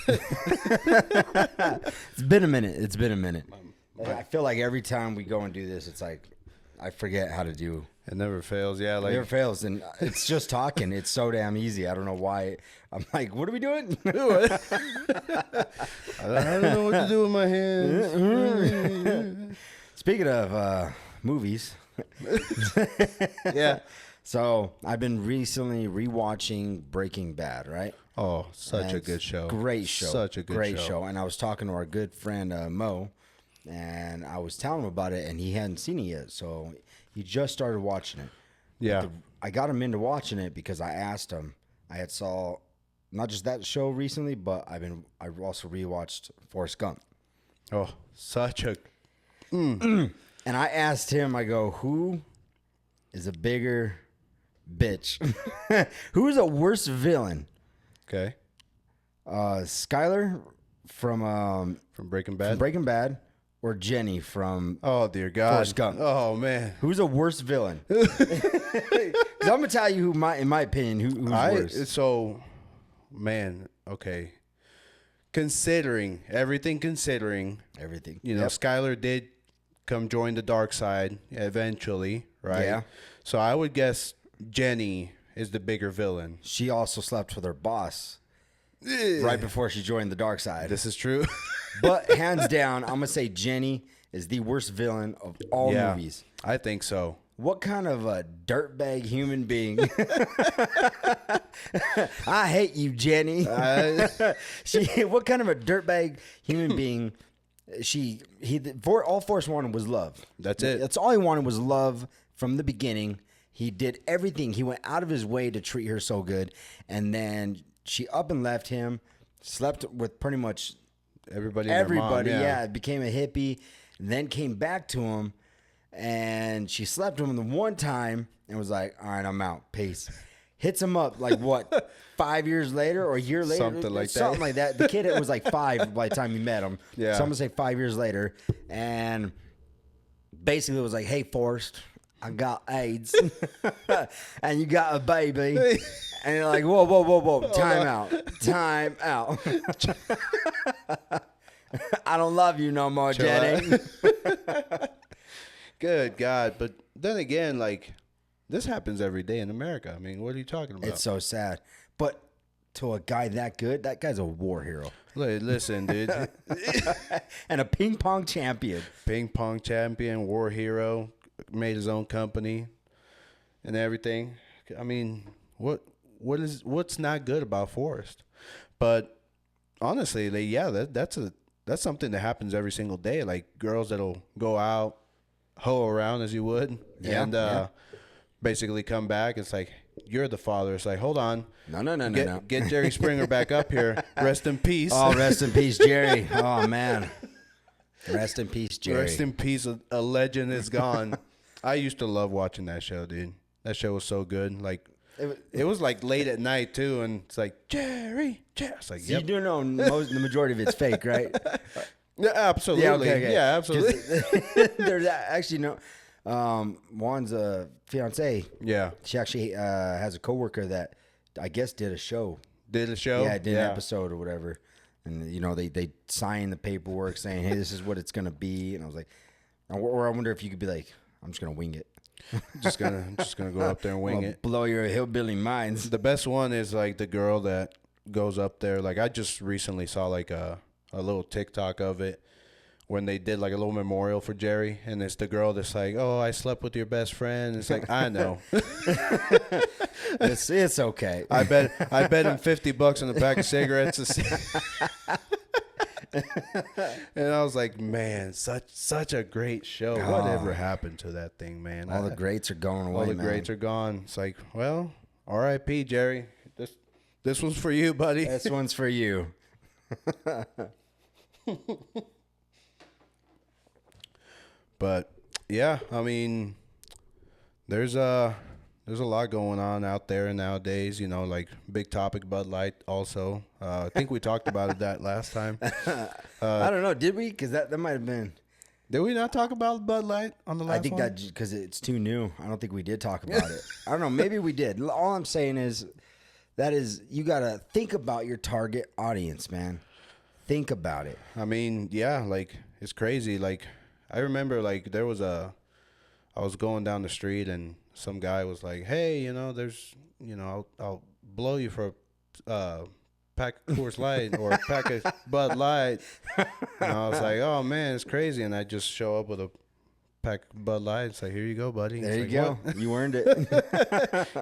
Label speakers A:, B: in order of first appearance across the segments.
A: It's been a minute. It's been a minute. I feel like every time we go and do this, it's like I forget how to do.
B: It never fails. Yeah,
A: It
B: like
A: never fails, and it's just talking. It's so damn easy. I don't know why. I'm like, what are we doing?
B: I don't know what to do with my hands.
A: Speaking of movies,
B: Yeah.
A: so I've been recently rewatching Breaking Bad, right?
B: Oh, such
A: And
B: a good show.
A: Great show.
B: Such a good
A: great
B: show.
A: And I was talking to our good friend Mo, and I was telling him about it, and he hadn't seen it yet, so he just started watching it.
B: Yeah.
A: I got him into watching it because I asked him. I had saw not just that show recently, but I also rewatched Forrest Gump.
B: Oh, such a.
A: And I asked him, I go, who is a bigger bitch? Who is a worse villain?
B: Okay.
A: Skyler from
B: Breaking Bad.
A: from Breaking Bad, or Jenny from
B: Oh dear God.
A: Forrest Gump.
B: Oh man.
A: Who's a worse villain? Because I'm gonna tell you in my opinion, who's worse.
B: So, man. Okay. Considering everything,
A: Everything.
B: you know, Skylar did come join the dark side eventually, right?
A: Yeah.
B: So I would guess Jenny is the bigger villain.
A: She also slept with her boss right before she joined the dark side.
B: This is true.
A: But hands down, I'm gonna say Jenny is the worst villain of all
B: Yeah,
A: movies.
B: I think so.
A: What kind of a dirtbag human being? I hate you, Jenny. What kind of a dirtbag human being? All Forrest wanted was love.
B: That's it.
A: That's all he wanted was love from the beginning. He did everything. He went out of his way to treat her so good, and then she up and left him, slept with pretty much
B: Everybody. And their mom,
A: yeah, became a hippie, then came back to him, and she slept with him the one time and was like, all right, I'm out. Peace. Hits him up like what, 5 years later or a year later?
B: Something like that.
A: Something like that. The kid was like 5 by the time he met him.
B: Yeah.
A: So I'm going to say 5 years later. And basically it was like, hey, Forrest, I got AIDS. And you got a baby. And you're like, whoa. Time out. I don't love you no more, Jenny.
B: Good God. But then again, like, this happens every day in America. I mean, what are you talking about?
A: It's so sad. But to a guy that good, that guy's a war hero.
B: Listen, dude.
A: And a ping pong champion.
B: Ping pong champion, war hero, made his own company and everything. I mean, what's not good about Forrest? But honestly, that's something that happens every single day. Like girls that'll go out, hoe around as you would, and basically come back. It's like, you're the father. It's like, hold on.
A: No.
B: Get Jerry Springer back up here. Rest in peace.
A: Oh, rest in peace, Jerry. Oh, man. Rest in peace, Jerry.
B: Rest in peace. A legend is gone. I used to love watching that show, dude. That show was so good. Like, it was like late at night, too. And it's like, Jerry. It's like,
A: yep. You do know the majority of it's fake, right?
B: Yeah, absolutely.
A: Yeah, okay.
B: Yeah, absolutely.
A: There's actually no... Juan's fiance.
B: Yeah.
A: She actually has a coworker that I guess did a show.
B: Did a show?
A: Yeah, did an episode or whatever. And you know, they signed the paperwork saying, "Hey, this is what it's gonna be." And I was like, or I wonder if you could be like, "I'm just gonna wing it."
B: just gonna go up there and wing it.
A: Blow your hillbilly minds.
B: The best one is like the girl that goes up there. Like I just recently saw like a little TikTok of it, when they did like a little memorial for Jerry, and it's the girl that's like, "Oh, I slept with your best friend." It's like, I know.
A: It's okay.
B: I bet him $50 on a pack of cigarettes. And I was like, man, such a great show. Whatever happened to that thing, man?
A: All the greats are going away.
B: All the greats are gone. It's like, well, R.I.P. Jerry. This one's for you, buddy.
A: This one's for you.
B: But yeah, I mean, there's a lot going on out there nowadays. You know, like big topic Bud Light. Also, I think we talked about that last time.
A: I don't know. Did we? Because that might have been.
B: Did we not talk about Bud Light on the last one?
A: I think that because it's too new. I don't think we did talk about it. I don't know. Maybe we did. All I'm saying is you got to think about your target audience, man. think about it.
B: I mean, yeah, like it's crazy. Like I remember, like I was going down the street and some guy was like, "Hey, there's, I'll blow you for a pack of Coors Light or a pack of Bud Light." And I was like, "Oh man, it's crazy." And I just show up with a pack of Bud Light. It's like, "Here you go, buddy."
A: There
B: It's
A: you
B: like,
A: go. You earned it.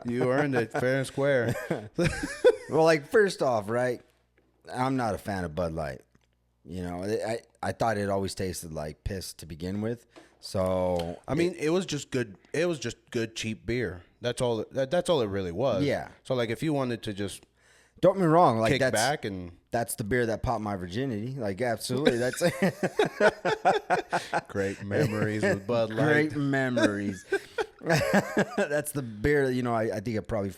B: You earned it, fair and square.
A: Well, like, first off, right? I'm not a fan of Bud Light. I thought it always tasted like piss to begin with. So
B: I mean, it was just good. It was just good, cheap beer. That's all. That's all it really was.
A: Yeah.
B: So like, if you wanted to just
A: don't get me wrong, like
B: kick back and
A: that's the beer that popped my virginity. Like, absolutely, that's
B: great memories with Bud Light.
A: Great memories. That's the beer that I think I probably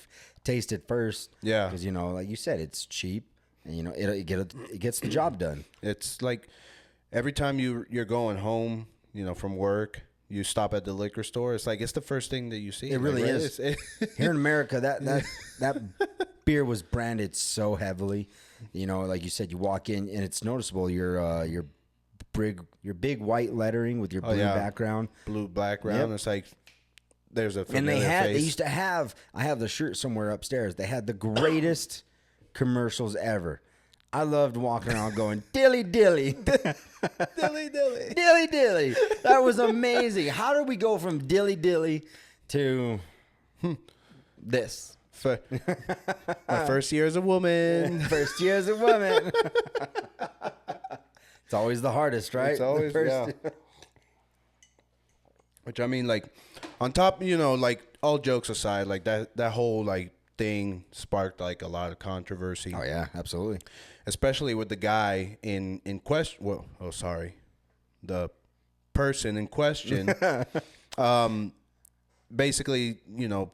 A: tasted first.
B: Yeah.
A: Because like you said, it's cheap and it gets the job done.
B: It's like every time you're going home, from work, you stop at the liquor store. It's like it's the first thing that you see.
A: It really
B: like,
A: is. Here in America, that beer was branded so heavily. Like you said, you walk in and it's noticeable. Your big white lettering with your blue background,
B: blue background. Yep. It's like there's a familiar
A: and
B: face.
A: They used to have. I have the shirt somewhere upstairs. They had the greatest commercials ever. I loved walking around going, dilly, dilly.
B: Dilly, dilly.
A: Dilly, dilly. That was amazing. How did we go from dilly, dilly to this?
B: My first year as a woman.
A: First year as a woman. It's always the hardest, right?
B: It's always, yeah. Which, I mean, like, on top, like, all jokes aside, like, that whole, like, thing sparked like a lot of controversy.
A: Oh yeah, absolutely.
B: Especially with the guy in question. Well, the person in question. Basically,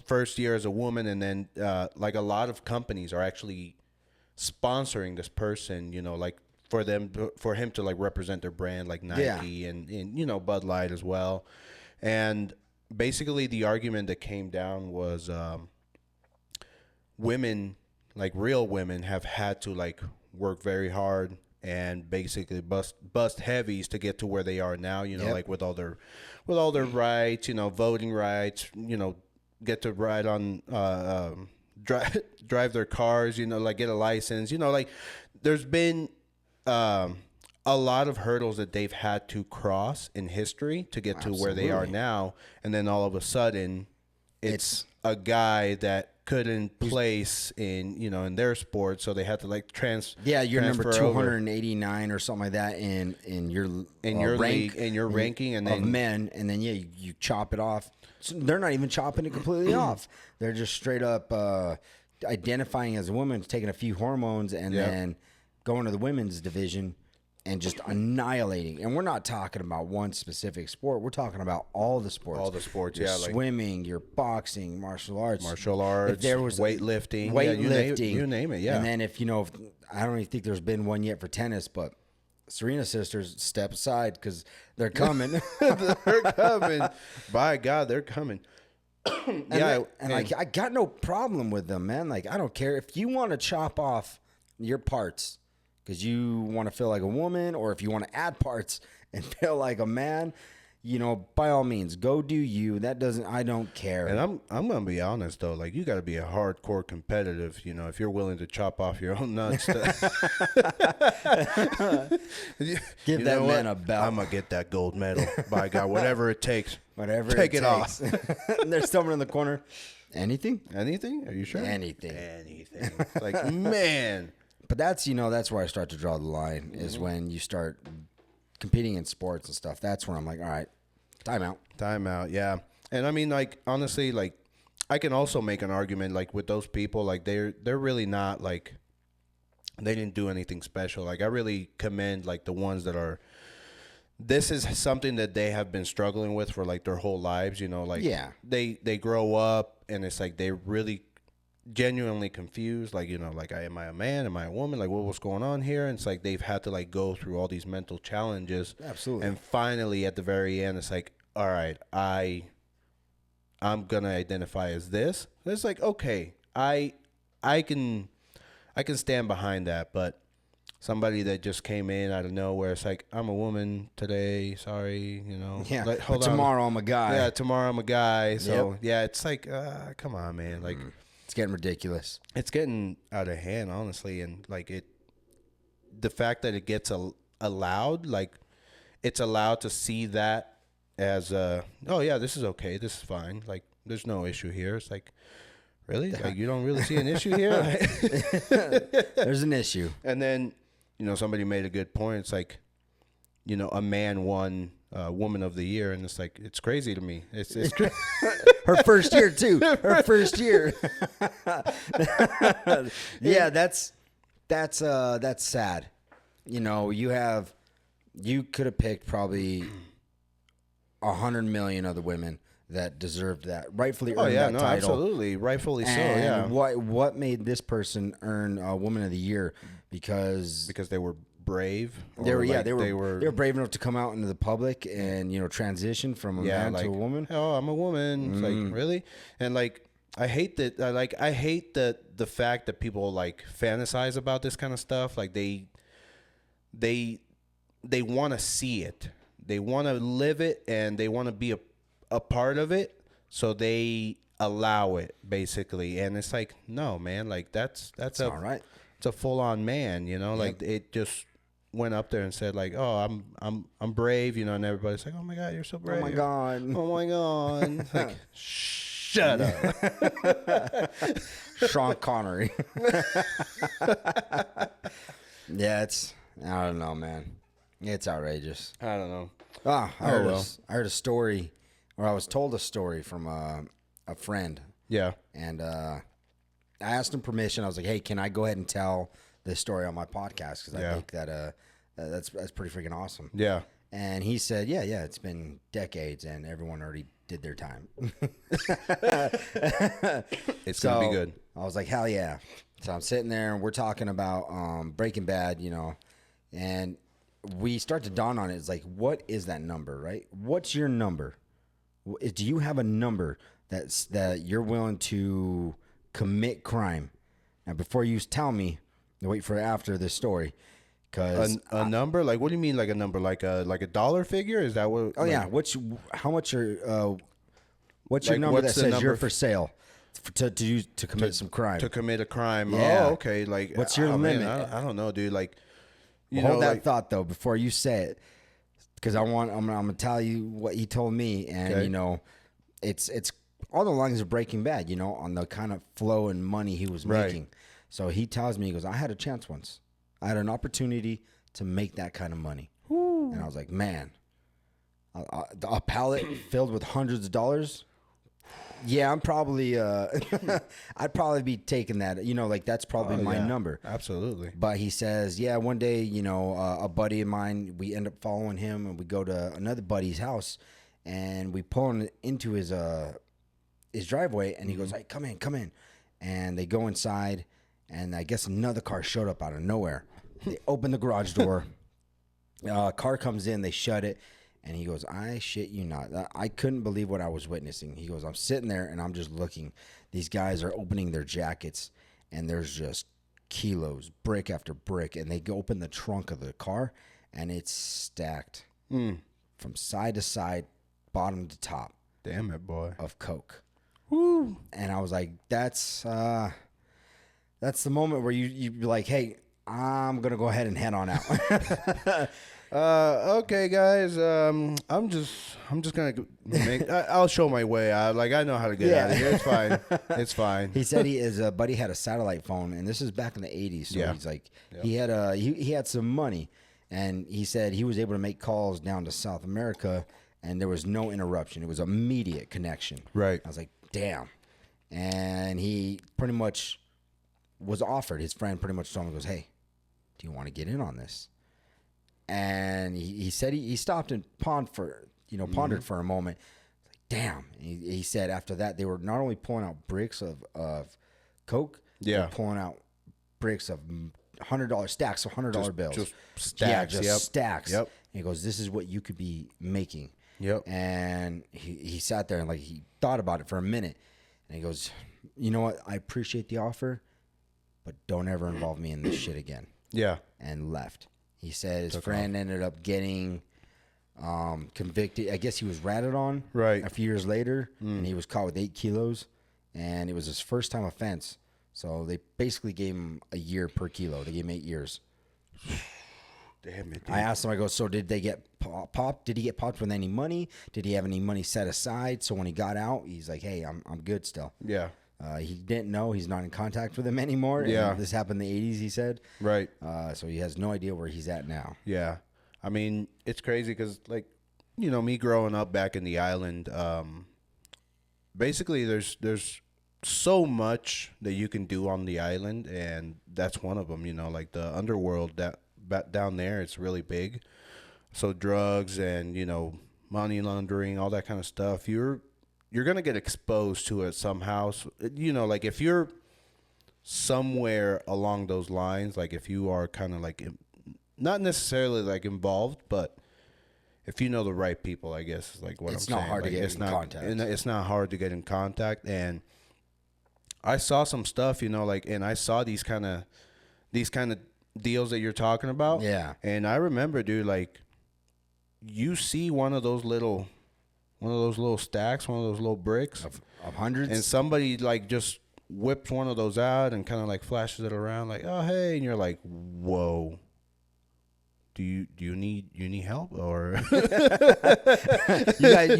B: first year as a woman, and then like a lot of companies are actually sponsoring this person. Like for him to like represent their brand, like Nike and Bud Light as well. And basically, the argument that came down was. Women, like real women, have had to like work very hard and basically bust heavies to get to where they are now. Like with all their rights, voting rights, get to ride on drive their cars, like get a license. Like there's been a lot of hurdles that they've had to cross in history to get to where they are now, and then all of a sudden, it's a guy that couldn't place in their sport, so they had to like
A: you're number 289 or something like that in your
B: league, in your ranking, and then
A: of men, and then you chop it off. So they're not even chopping it completely off. They're just straight up identifying as a woman, taking a few hormones, and then going to the women's division and just annihilating. And we're not talking about one specific sport. We're talking about all the sports.
B: All the sports,
A: your
B: like
A: swimming, your boxing, martial arts.
B: If there was weightlifting, you name it, yeah.
A: And then if I don't even think there's been one yet for tennis, but Serena sisters, step aside because they're coming.
B: They're coming. By God, they're coming.
A: I got no problem with them, man. Like, I don't care if you want to chop off your parts because you want to feel like a woman, or if you want to add parts and feel like a man, by all means, go do you. I don't care.
B: And I'm gonna be honest though, like you got to be a hardcore competitive, if you're willing to chop off your own nuts.
A: Give that man a belt.
B: I'm gonna get that gold medal. By God, whatever it takes.
A: Take
B: it off.
A: And there's someone in the corner. Anything?
B: Are you sure?
A: Anything.
B: It's like, man.
A: But that's where I start to draw the line, is when you start competing in sports and stuff. That's when I'm like, all right, time out,
B: yeah. And I mean, like, honestly, like, I can also make an argument, like, with those people, like, they're really not, like, they didn't do anything special. Like, I really commend, like, the ones that are, this is something that they have been struggling with for, like, their whole lives, like, they grow up, and it's like, they really genuinely confused, like, like, am I a man, am I a woman, like, what's going on here? And it's like they've had to like go through all these mental challenges.
A: Absolutely.
B: And finally at the very end, it's like, all right, I'm gonna identify as this. And it's like, okay, I can stand behind that. But somebody that just came in out of nowhere. It's like, I'm a woman today. Sorry, you know.
A: Yeah.
B: Like,
A: But tomorrow I'm a guy.
B: Yeah, tomorrow I'm a guy. So yeah, it's like, come on, man. Like,
A: it's getting ridiculous.
B: it's getting out of hand, honestly, and like the fact that it gets allowed, like, it's allowed to see that as oh yeah, this is okay, this is fine. Like, there's no issue here. It's like, really? Like, you don't really see an issue here?
A: There's an issue.
B: And then, you know, somebody made a good point. It's like, you know, a man won Woman of the Year, and it's like, it's crazy to me. It's
A: Her first year too. Her first year. Yeah, that's sad. You know, you could have picked probably 100 million other women that deserved that, rightfully earned that title.
B: Absolutely, rightfully so.
A: And
B: Yeah.
A: what made this person earn Woman of the Year? Because
B: they were brave.
A: they were brave enough to come out into the public and, you know, transition from a man to a woman.
B: Oh, I'm a woman. It's like, really? And like, I hate that. I hate that the fact that people like fantasize about this kind of stuff. Like, they want to see it. They want to live it, and they want to be a part of it. So they allow it, basically. And it's like, no, man. Like, that's
A: all right.
B: It's a full on man. You know, like, it just went up there and said like, oh, I'm brave. You know, and everybody's like, oh my God, you're so brave.
A: Oh my God.
B: Oh my God. It's like, shut up.
A: Sean Connery. Yeah, I don't know, man. It's outrageous.
B: I don't know.
A: I heard a story, or I was told a story from a friend.
B: Yeah.
A: And I asked him permission. I was like, hey, can I go ahead and tell this story on my podcast? Because I think that that's pretty freaking awesome.
B: Yeah.
A: And he said, yeah, it's been decades, and everyone already did their time.
B: It's going to be good.
A: I was like, hell yeah. So I'm sitting there, and we're talking about Breaking Bad, you know, and we start to dawn on it. It's like, what is that number, right? What's your number? Do you have a number that you're willing to commit crime? Now, before you tell me, wait for after this story. Cause
B: a number? Like, what do you mean, like a number? Like a dollar figure? Is that what?
A: Oh, like, yeah. What's your number that says you're for sale to commit some crime?
B: To commit a crime.
A: Yeah.
B: Oh, okay. Like,
A: what's your limit?
B: Man, I don't know, dude. Like,
A: hold that thought though before you say it, because I'm gonna tell you what he told me, and you know, it's all the lines of Breaking Bad, you know, on the kind of flow and money he was making. So he tells me, he goes, I had a chance once. I had an opportunity to make that kind of money. Ooh. And I was like, man, a pallet filled with hundreds of dollars. Yeah, I'm probably, I'd probably be taking that. You know, like, that's probably my number.
B: Absolutely.
A: But he says, yeah, one day, you know, a buddy of mine, we end up following him, and we go to another buddy's house, and we pull into his driveway, and he goes, hey, come in. And they go inside, and I guess another car showed up out of nowhere. They open the garage door. Car comes in, they shut it. And he goes, I shit you not. I couldn't believe what I was witnessing. He goes, I'm sitting there and I'm just looking. These guys are opening their jackets, and there's just kilos, brick after brick. And they open the trunk of the car, and it's stacked from side to side, bottom to top.
B: Damn it, boy.
A: Of coke.
B: Woo.
A: And I was like, that's the moment where you'd be like, hey, I'm going to go ahead and head on out.
B: Okay, guys. I'm just gonna make. I'll show my way out. Like, I know how to get out of here. It's fine. It's fine.
A: He said his buddy had a satellite phone, and this is back in the '80s. So he's like, he had some money, and he said he was able to make calls down to South America, and there was no interruption. It was immediate connection.
B: Right.
A: I was like, damn. And he pretty much was offered. His friend pretty much told him, goes, hey, do you want to get in on this? And he said he stopped and pondered for a moment. Like, damn. He said after that, they were not only pulling out bricks of coke, they were pulling out bricks of $100 stacks of $100 bills.
B: Just stacks.
A: Stacks.
B: Yep.
A: And he goes, this is what you could be making.
B: Yep.
A: And he sat there and like he thought about it for a minute. And he goes, you know what? I appreciate the offer, but don't ever involve me in this shit again.
B: Yeah.
A: and left. He said his friend ended up getting convicted. I guess he was ratted on
B: Right.
A: a few years later, and he was caught with 8 kilos, and it was his first time offense. So they basically gave him a year per kilo. They gave him 8 years.
B: Damn it, dude.
A: I asked him, I go, so did they get popped? Did he get popped with any money? Did he have any money set aside? So when he got out, he's like, hey, I'm good still.
B: Yeah.
A: He didn't know. He's not in contact with him anymore.
B: Yeah.
A: And this happened in the 80s, he said.
B: Right.
A: So he has no idea where he's at now.
B: Yeah. I mean, it's crazy because, like, you know, me growing up back in the island, basically there's so much that you can do on the island, and that's one of them. You know, like the underworld down there, it's really big. So drugs and, you know, money laundering, all that kind of stuff, you're going to get exposed to it somehow. So, you know, like if you're somewhere along those lines, like if you are kind of like not necessarily like involved, but if you know the right people, I guess is like what
A: It's
B: I'm saying.
A: not hard to
B: Like,
A: get in contact.
B: It's not hard to get in contact. And I saw some stuff, you know, like, and I saw these kind of deals that you're talking about.
A: Yeah.
B: And I remember, dude, like, you see one of those little stacks, one of those little bricks
A: Of hundreds?
B: and somebody like just whips one of those out and kind of like flashes it around like, oh hey, and you're like, whoa, do you need help, or
A: you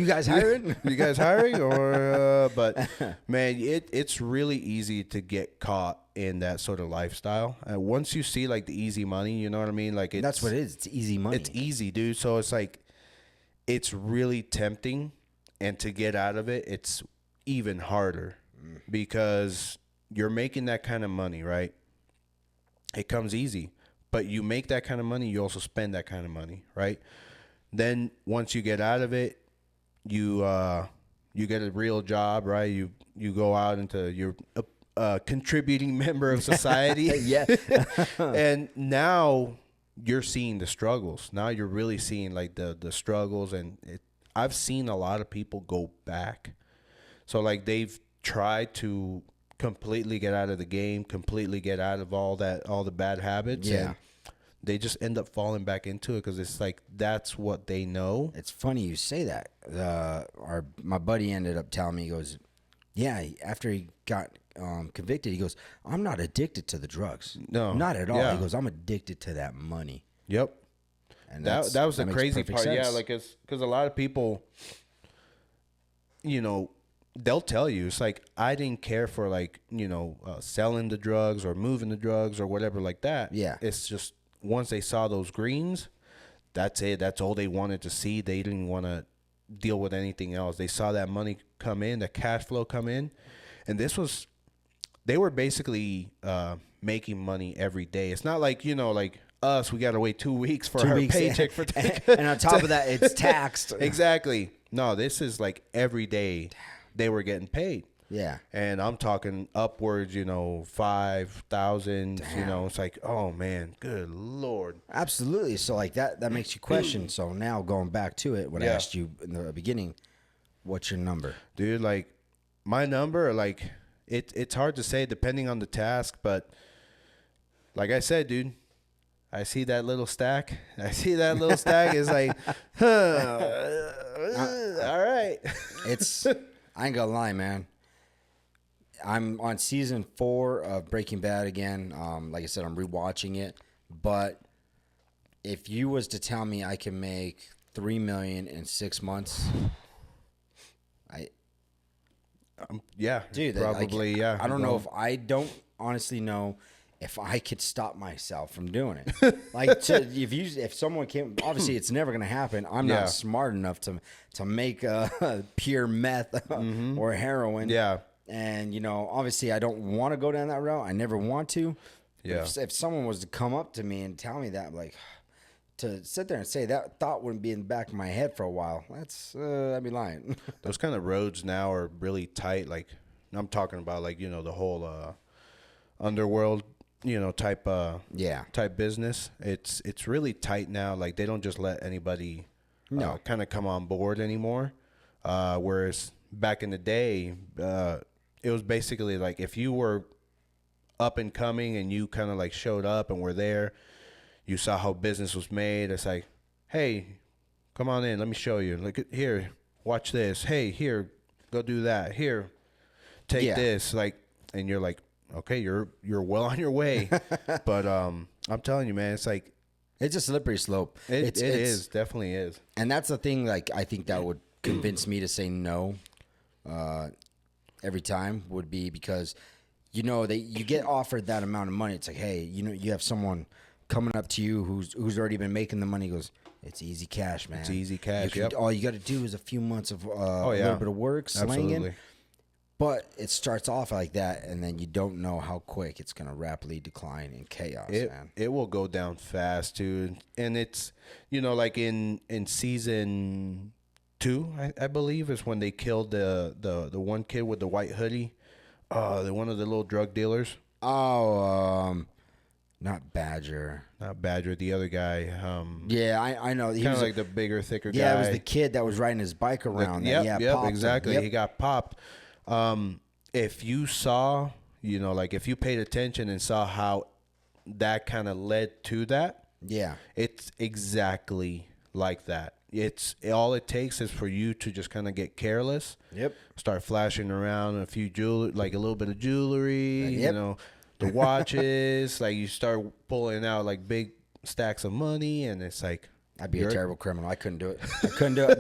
A: guys hiring?
B: you guys hiring, or but man, it's really easy to get caught in that sort of lifestyle. Once you see like the easy money, you know what I mean, like
A: That's what it is. It's easy money.
B: it's easy, dude. So it's like, it's really tempting, and to get out of it, it's even harder because you're making that kind of money, right? It comes easy, but you make that kind of money, you also spend that kind of money, right? Then once you get out of it, you get a real job, right? You go out into you're a contributing member of society.
A: Yeah.
B: And now you're seeing the struggles. Now you're really seeing like the struggles, and I've seen a lot of people go back. So like they've tried to completely get out of the game, completely get out of all the bad habits.
A: Yeah.
B: And they just end up falling back into it because it's like that's what they know.
A: It's funny you say that. My buddy ended up telling me, he goes, yeah, after he got convicted, he goes, I'm not addicted to the drugs.
B: No.
A: Not at all.
B: Yeah.
A: He goes, I'm addicted to that money.
B: Yep.
A: And
B: That was the
A: makes
B: crazy
A: perfect
B: part. Yeah,
A: sense.
B: like because a lot of people, you know, they'll tell you, it's like, I didn't care for like, you know, selling the drugs or moving the drugs or whatever like that.
A: Yeah.
B: It's just once they saw those greens, that's it. That's all they wanted to see. They didn't want to deal with anything else. They saw that money come in, the cash flow come in. And they were basically making money every day. It's not like, you know, like us, we got to wait 2 weeks for our paycheck.
A: And on top of that, it's taxed.
B: Exactly. No, this is like every day they were getting paid.
A: Yeah.
B: And I'm talking upwards, you know, 5,000, you know, it's like, oh man, good Lord.
A: Absolutely. So like that makes you question. So now going back to it, what I asked you in the beginning, what's your number?
B: Dude, like my number, like it's hard to say depending on the task, but like I said, dude, I see that little stack. It's like, all right.
A: I ain't gonna lie, man. I'm on season 4 of Breaking Bad again. Like I said, I'm rewatching it. But if you was to tell me I can make $3 million in 6 months,
B: Yeah,
A: dude,
B: probably, yeah.
A: I don't know if I don't honestly know if I could stop myself from doing it. Like, if someone came, obviously it's never gonna happen. I'm not smart enough to make pure meth or heroin.
B: Yeah.
A: And, you know, obviously I don't want to go down that route. I never want to.
B: Yeah.
A: If someone was to come up to me and tell me that, like, to sit there and say that thought wouldn't be in the back of my head for a while, I'd be lying.
B: Those kind of roads now are really tight. Like, I'm talking about, like, you know, the whole underworld, you know, type business. It's really tight now. Like, they don't just let anybody kind of come on board anymore. Whereas back in the day, it was basically like if you were up and coming and you kind of like showed up and were there, you saw how business was made. It's like, hey, come on in, let me show you. Look at here, watch this. Hey, here, go do that. Here, take this. Like, and you're like, okay, you're well on your way. But I'm telling you, man, it's like,
A: it's a slippery slope.
B: It is, definitely is.
A: And that's the thing, like, I think that would convince me to say no every time would be because, you get offered that amount of money. It's like, hey, you have someone coming up to you who's already been making the money. Goes, it's easy cash, man.
B: It's easy cash.
A: All you got to do is a few months of a little bit of work, slinging.
B: Absolutely.
A: But it starts off like that, and then you don't know how quick it's going to rapidly decline in chaos, man.
B: It will go down fast, too. And it's, like in season 2, I believe, is when they killed the one kid with the white hoodie. One of the little drug dealers.
A: Oh, not Badger.
B: Not Badger, the other guy.
A: Yeah, I know.
B: He kind of like the bigger, thicker guy.
A: Yeah, it was the kid that was riding his bike around.
B: Yep, exactly. Yep. He got popped. If you saw, if you paid attention and saw how that kind of led to that, it's exactly like that. All it takes is for you to just kind of get careless.
A: Yep.
B: Start flashing around a few like a little bit of jewelry, the watches, like you start pulling out like big stacks of money, and it's like,
A: I'd be a terrible criminal. I couldn't do it.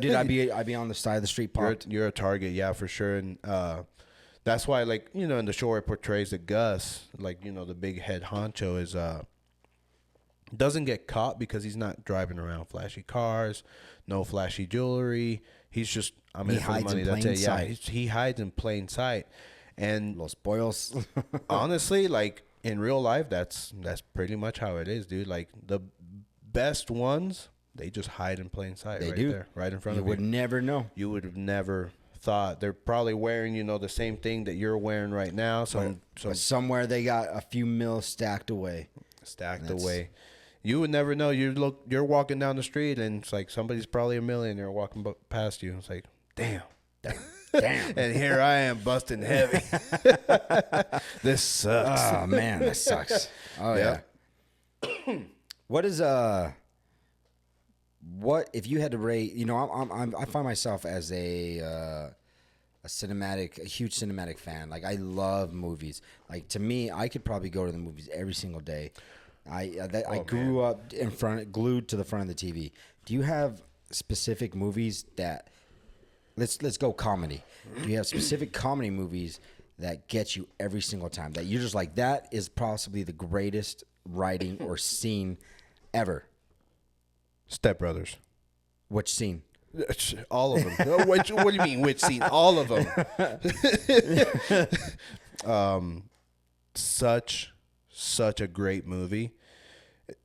A: Dude. I'd be on the side of the street parked.
B: You're a target, yeah, for sure. And that's why, like, in the show it portrays that Gus, like, the big head honcho is doesn't get caught because he's not driving around flashy cars, no flashy jewelry. He's just, I'm in for the money. That's it. Yeah, he hides in plain sight. And
A: Los Boyos.
B: honestly, like in real life, that's pretty much how it is, dude. Like the best ones, they just hide in plain sight. They do. There, right in front of you.
A: You would never know.
B: You would have never thought. They're probably wearing, the same thing that you're wearing right now. So
A: somewhere they got a few mil stacked away.
B: You would never know. You're walking down the street and it's like somebody's probably a millionaire walking past you. It's like, damn. And here I am busting heavy. This sucks.
A: Oh man, this sucks. Oh yeah. What if you had to rate? I find myself as a huge cinematic fan. Like I love movies. Like to me, I could probably go to the movies every single day. I grew up glued to the front of the TV. Do you have specific movies that? Let's go comedy. Do you have specific comedy movies that get you every single time that you're just like, that is possibly the greatest writing or scene ever?
B: Step Brothers.
A: Which scene?
B: All of them. What do you mean, which scene? All of them. Such a great movie.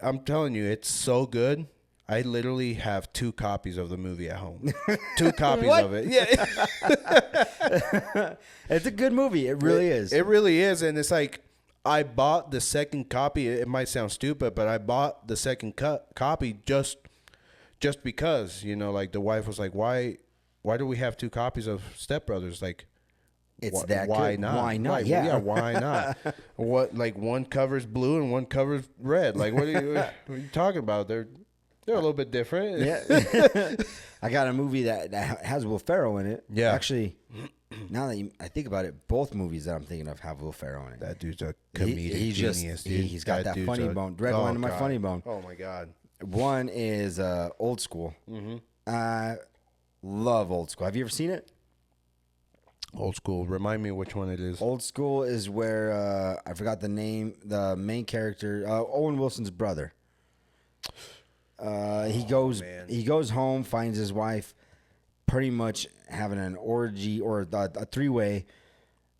B: I'm telling you, it's so good. I literally have 2 copies of the movie at home. 2 copies of it. Yeah.
A: It's a good movie. It really is.
B: It really is. And it's like, I bought the second copy. It might sound stupid, but I bought the second copy just because, like the wife was like, why do we have 2 copies of Step Brothers? Like, why
A: good.
B: Not?
A: Why not?
B: Right,
A: yeah,
B: why not? What, like one covers blue and one covers red? Like, what are you talking about? They're a little bit different.
A: Yeah. I got a movie that has Will Ferrell in it.
B: Yeah.
A: Actually, now that I think about it, both movies that I'm thinking of have Will Ferrell in it.
B: That dude's a comedic genius, dude.
A: He's got that funny bone. Red line in my funny bone.
B: Oh, my God.
A: One is Old School.
B: Mm-hmm.
A: I love Old School. Have you ever seen it?
B: Old School. Remind me which one it is.
A: Old School is where I forgot the name. The main character, Owen Wilson's brother. He goes home, finds his wife pretty much having an orgy or a 3-way,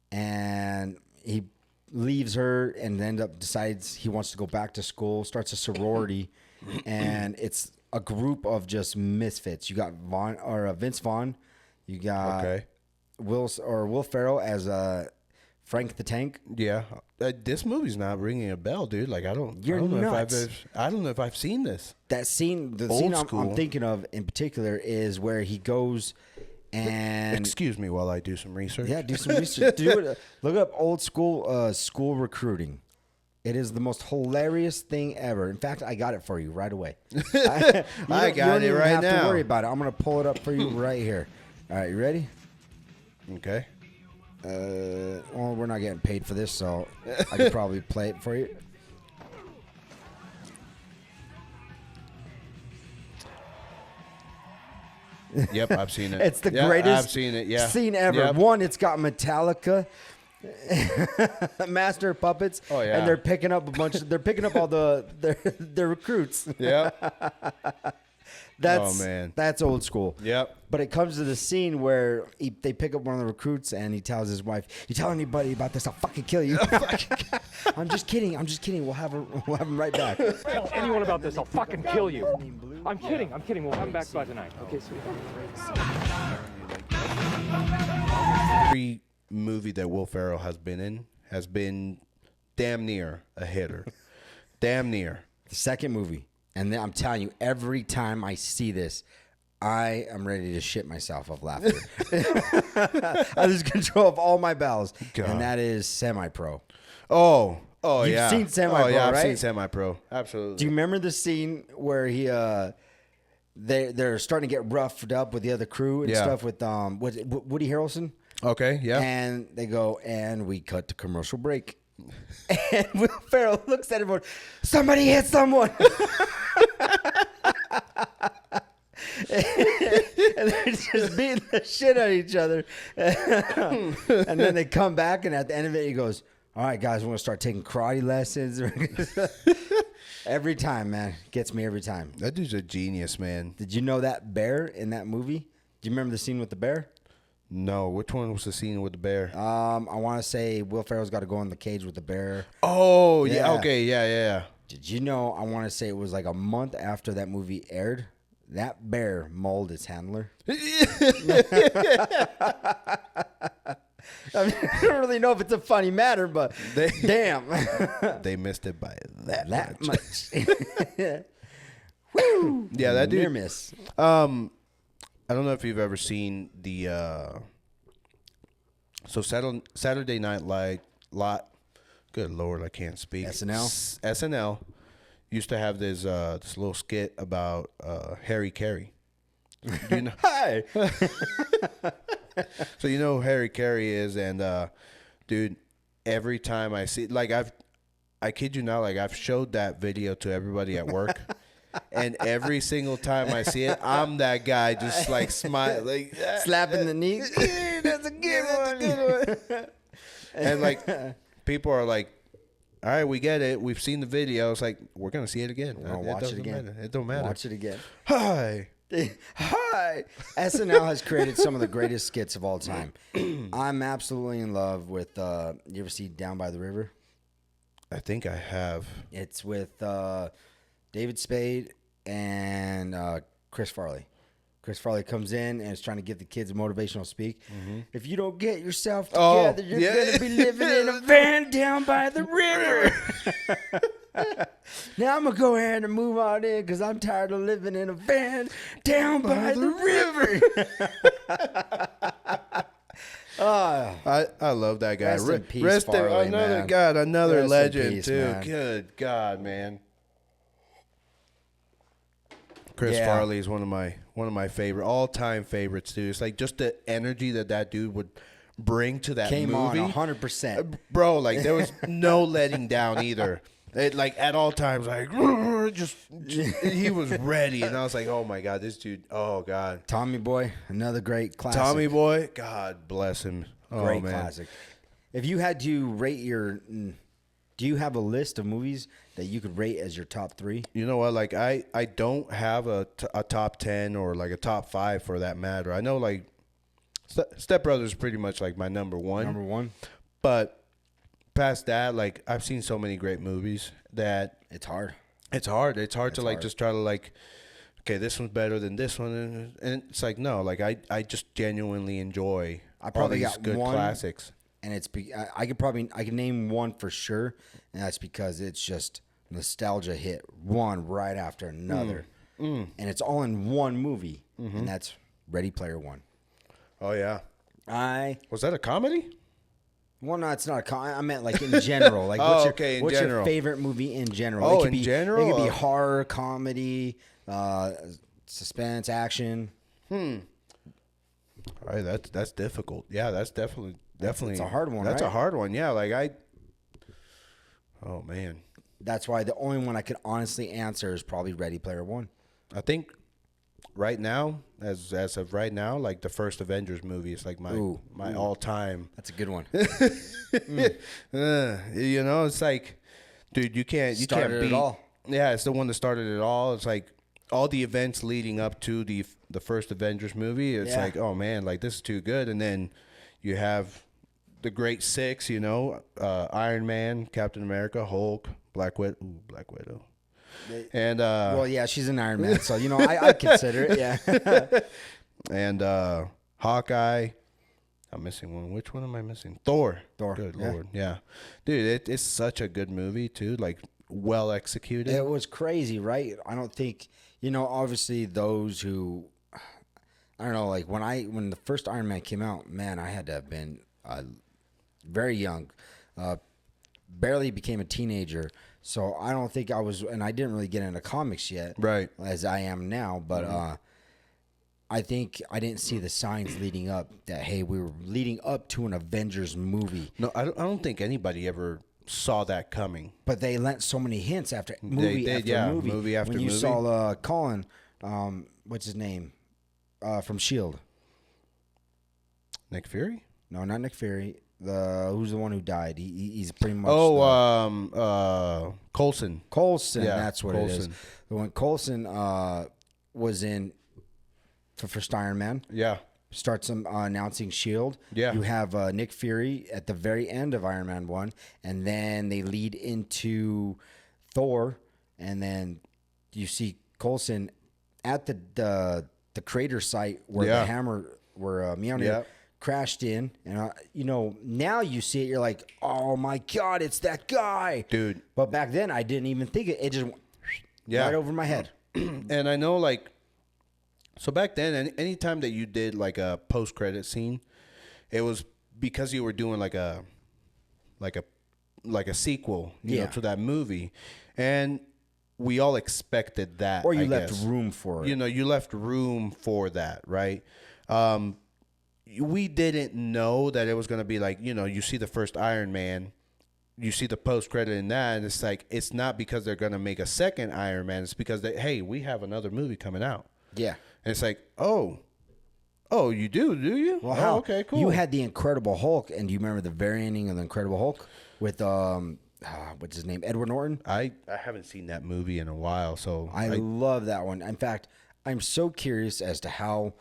A: and he leaves her and decides he wants to go back to school, starts a sorority, and it's a group of just misfits. You got Vince Vaughn, you got Will Ferrell as Frank the Tank.
B: Yeah, this movie's not ringing a bell, dude. Like I don't know if I've seen this.
A: That scene, the scene I'm thinking of in particular is where he goes And
B: excuse me while I do some research.
A: yeah, do some research. Do it. Look up old school recruiting. It is the most hilarious thing ever. In fact, I got it for you right away.
B: I got it right
A: You don't even have
B: now.
A: to worry about it. I'm gonna pull it up for you right here. All right, you ready?
B: Okay.
A: Well, we're not getting paid for this, so I could probably play it for you.
B: Yep, I've seen it.
A: It's the
B: Yeah,
A: greatest
B: I've seen it. Yeah.
A: scene ever.
B: Yep.
A: One, it's got Metallica, Master of Puppets,
B: Oh, yeah.
A: and they're picking up all their recruits.
B: Yeah.
A: That's
B: Oh, man.
A: that's old school.
B: Yep.
A: But it comes to the scene where they pick up one of the recruits and he tells his wife, "You tell anybody about this, I'll fucking kill you." I'm just kidding. We'll have him right back.
C: Tell anyone about this, I'll fucking kill you. I'm kidding. We'll come back by tonight. Okay, sweetheart.
B: Every movie that Will Ferrell has been in has been damn near a hitter. Damn near.
A: The second movie, and then I'm telling you, every time I see this, I am ready to shit myself of laughter. I lose control of all my bowels, and that is Semi-Pro.
B: Oh,
A: You've
B: yeah.
A: seen Semi-Pro,
B: yeah, I've
A: right?
B: seen Semi-Pro. Absolutely.
A: Do you remember the scene where they're starting to get roughed up with the other crew and
B: Yeah.
A: stuff with Woody Harrelson?
B: Okay, yeah.
A: And they go, and we cut to commercial break. And Will Ferrell looks at everyone, "Somebody hit someone." And they're just beating the shit out of each other. And then they come back, and at the end of it, he goes, "All right, guys, we're going to start taking karate lessons." Every time, man. Gets me every time.
B: That dude's a genius, man.
A: Did you know that bear in that movie? Do you remember the scene with the bear?
B: No, which one was the scene with the bear?
A: I want to say Will Ferrell's got to go in the cage with the bear.
B: Oh, yeah.
A: Yeah.
B: Okay, yeah.
A: Did you know, I want to say it was like a month after that movie aired, that bear mauled its handler? I mean, I don't really know if it's a funny matter, but damn.
B: They missed it by that
A: much.
B: Woo! Yeah, that dude.
A: Near miss.
B: I don't know if you've ever seen the Saturday Night Live good Lord, I can't speak. SNL used to have this little skit about Harry Carey. Do you know?
A: Hi.
B: So you know who Harry Carey is, and dude, every time I see, like, I kid you not, like, I've showed that video to everybody at work. And every single time I see it, I'm that guy just like smile, like
A: Slapping the knee. That's a good one.
B: And like people are like, "All right, we get it. We've seen the video." It's like, we're gonna see it again.
A: Watch it again.
B: Matter. It don't matter.
A: Watch it again.
B: Hi.
A: Hi. SNL has created some of the greatest skits of all time. I'm absolutely in love with. You ever see Down by the River?
B: I think I have.
A: It's with David Spade and Chris Farley. Chris Farley comes in and is trying to give the kids a motivational speak. Mm-hmm. If you don't get yourself together, you're going to be living in a van down by the river. Now I'm going to go ahead and move on in because I'm tired of living in a van down by the river.
B: I love that guy.
A: Rest in peace, Farley,
B: another
A: man.
B: God, another
A: Rest in
B: legend
A: peace,
B: too.
A: man.
B: Good God, man. Chris
A: Yeah.
B: Farley is one of my favorite all-time favorites too. It's like just the energy that dude would bring to that
A: Came
B: movie.
A: on 100%.
B: Bro, like there was no letting down either. It, like at all times, like just he was ready, and I was like, "Oh my God, this dude! Oh God,
A: Tommy Boy, another great classic.
B: Tommy Boy, God bless him. Oh
A: Great
B: man,
A: classic. If you had to rate do you have a list of movies that you could rate as your top 3?
B: You know what? Like I don't have a top 10 or like a top 5 for that matter. I know like Step Brothers is pretty much like my number one.
A: Number 1?
B: But past that, like I've seen so many great movies that
A: It's hard.
B: It's hard to like just try to like, okay, this one's better than this one, and it's like no, like I just genuinely enjoy.
A: I probably
B: all these
A: got
B: good
A: one,
B: classics.
A: And it's I could name one for sure, and that's because it's just nostalgia hit one right after another, and it's all in one movie, and that's Ready Player One.
B: Oh yeah. Was that a comedy?
A: Well, no, it's not a I meant like in general. Like, what's your favorite movie in general?
B: Oh,
A: it could
B: in
A: be,
B: general?
A: It could be horror, comedy, suspense, action.
B: All right, that's difficult. Yeah, that's definitely.
A: It's a hard one,
B: That's
A: right?
B: a hard one. Yeah, like oh man.
A: That's why the only one I could honestly answer is probably Ready Player One.
B: I think right now, as of right now, like the first Avengers movie is like my all time.
A: That's a good one.
B: You know, it's like, dude, you can't beat
A: it all.
B: Yeah, it's the one that started it all. It's like all the events leading up to the first Avengers movie. It's like, oh man, like this is too good. And then you have the Great Six. You know, Iron Man, Captain America, Hulk, Black Widow. And
A: well, yeah, she's an Iron Man, so you know I consider it. Yeah.
B: And Hawkeye. I'm missing one. Which one am I missing? Thor. Good Lord. Yeah. Dude, it's such a good movie too. Like well executed.
A: It was crazy, right? I don't think, you know, obviously those who, I don't know, like when the first Iron Man came out, man, I had to have been very young, barely became a teenager. So I don't think I was, and I didn't really get into comics yet,
B: right,
A: as I am now. But I think I didn't see the signs leading up that, hey, we were leading up to an Avengers movie.
B: No, I don't think anybody ever saw that coming.
A: But they lent so many hints after movie after movie.
B: Movie after
A: when you
B: movie.
A: saw Colin, what's his name, from Shield?
B: Nick Fury?
A: No, not Nick Fury. Who's the one who died? He's pretty much.
B: Coulson.
A: Coulson,
B: Yeah,
A: that's what
B: Coulson.
A: it is. When Coulson was in for first Iron Man, starts announcing Shield.
B: Yeah,
A: you have Nick Fury at the very end of Iron Man 1, and then they lead into Thor, and then you see Coulson at the crater site where the hammer, where Mjolnir crashed in, and you know, now you see it, you're like, oh my God, it's that guy,
B: dude.
A: But back then I didn't even think it just went right over my head.
B: And I know, like, so back then, anytime that you did like a post-credit scene, it was because you were doing like a sequel, you know, to that movie, and we all expected that,
A: or you left room for it.
B: You know, you left room for that, right? We didn't know that it was going to be like, you know, you see the first Iron Man, you see the post credit in that, and it's like, it's not because they're going to make a second Iron Man. It's because hey, we have another movie coming out. Yeah. And it's like, oh, you do you?
A: Well, how?
B: Okay, cool.
A: You had the Incredible Hulk, and do you remember the very ending of the Incredible Hulk with what's his name, Edward Norton?
B: I haven't seen that movie in a while, so
A: I love that one. In fact, I'm so curious as to how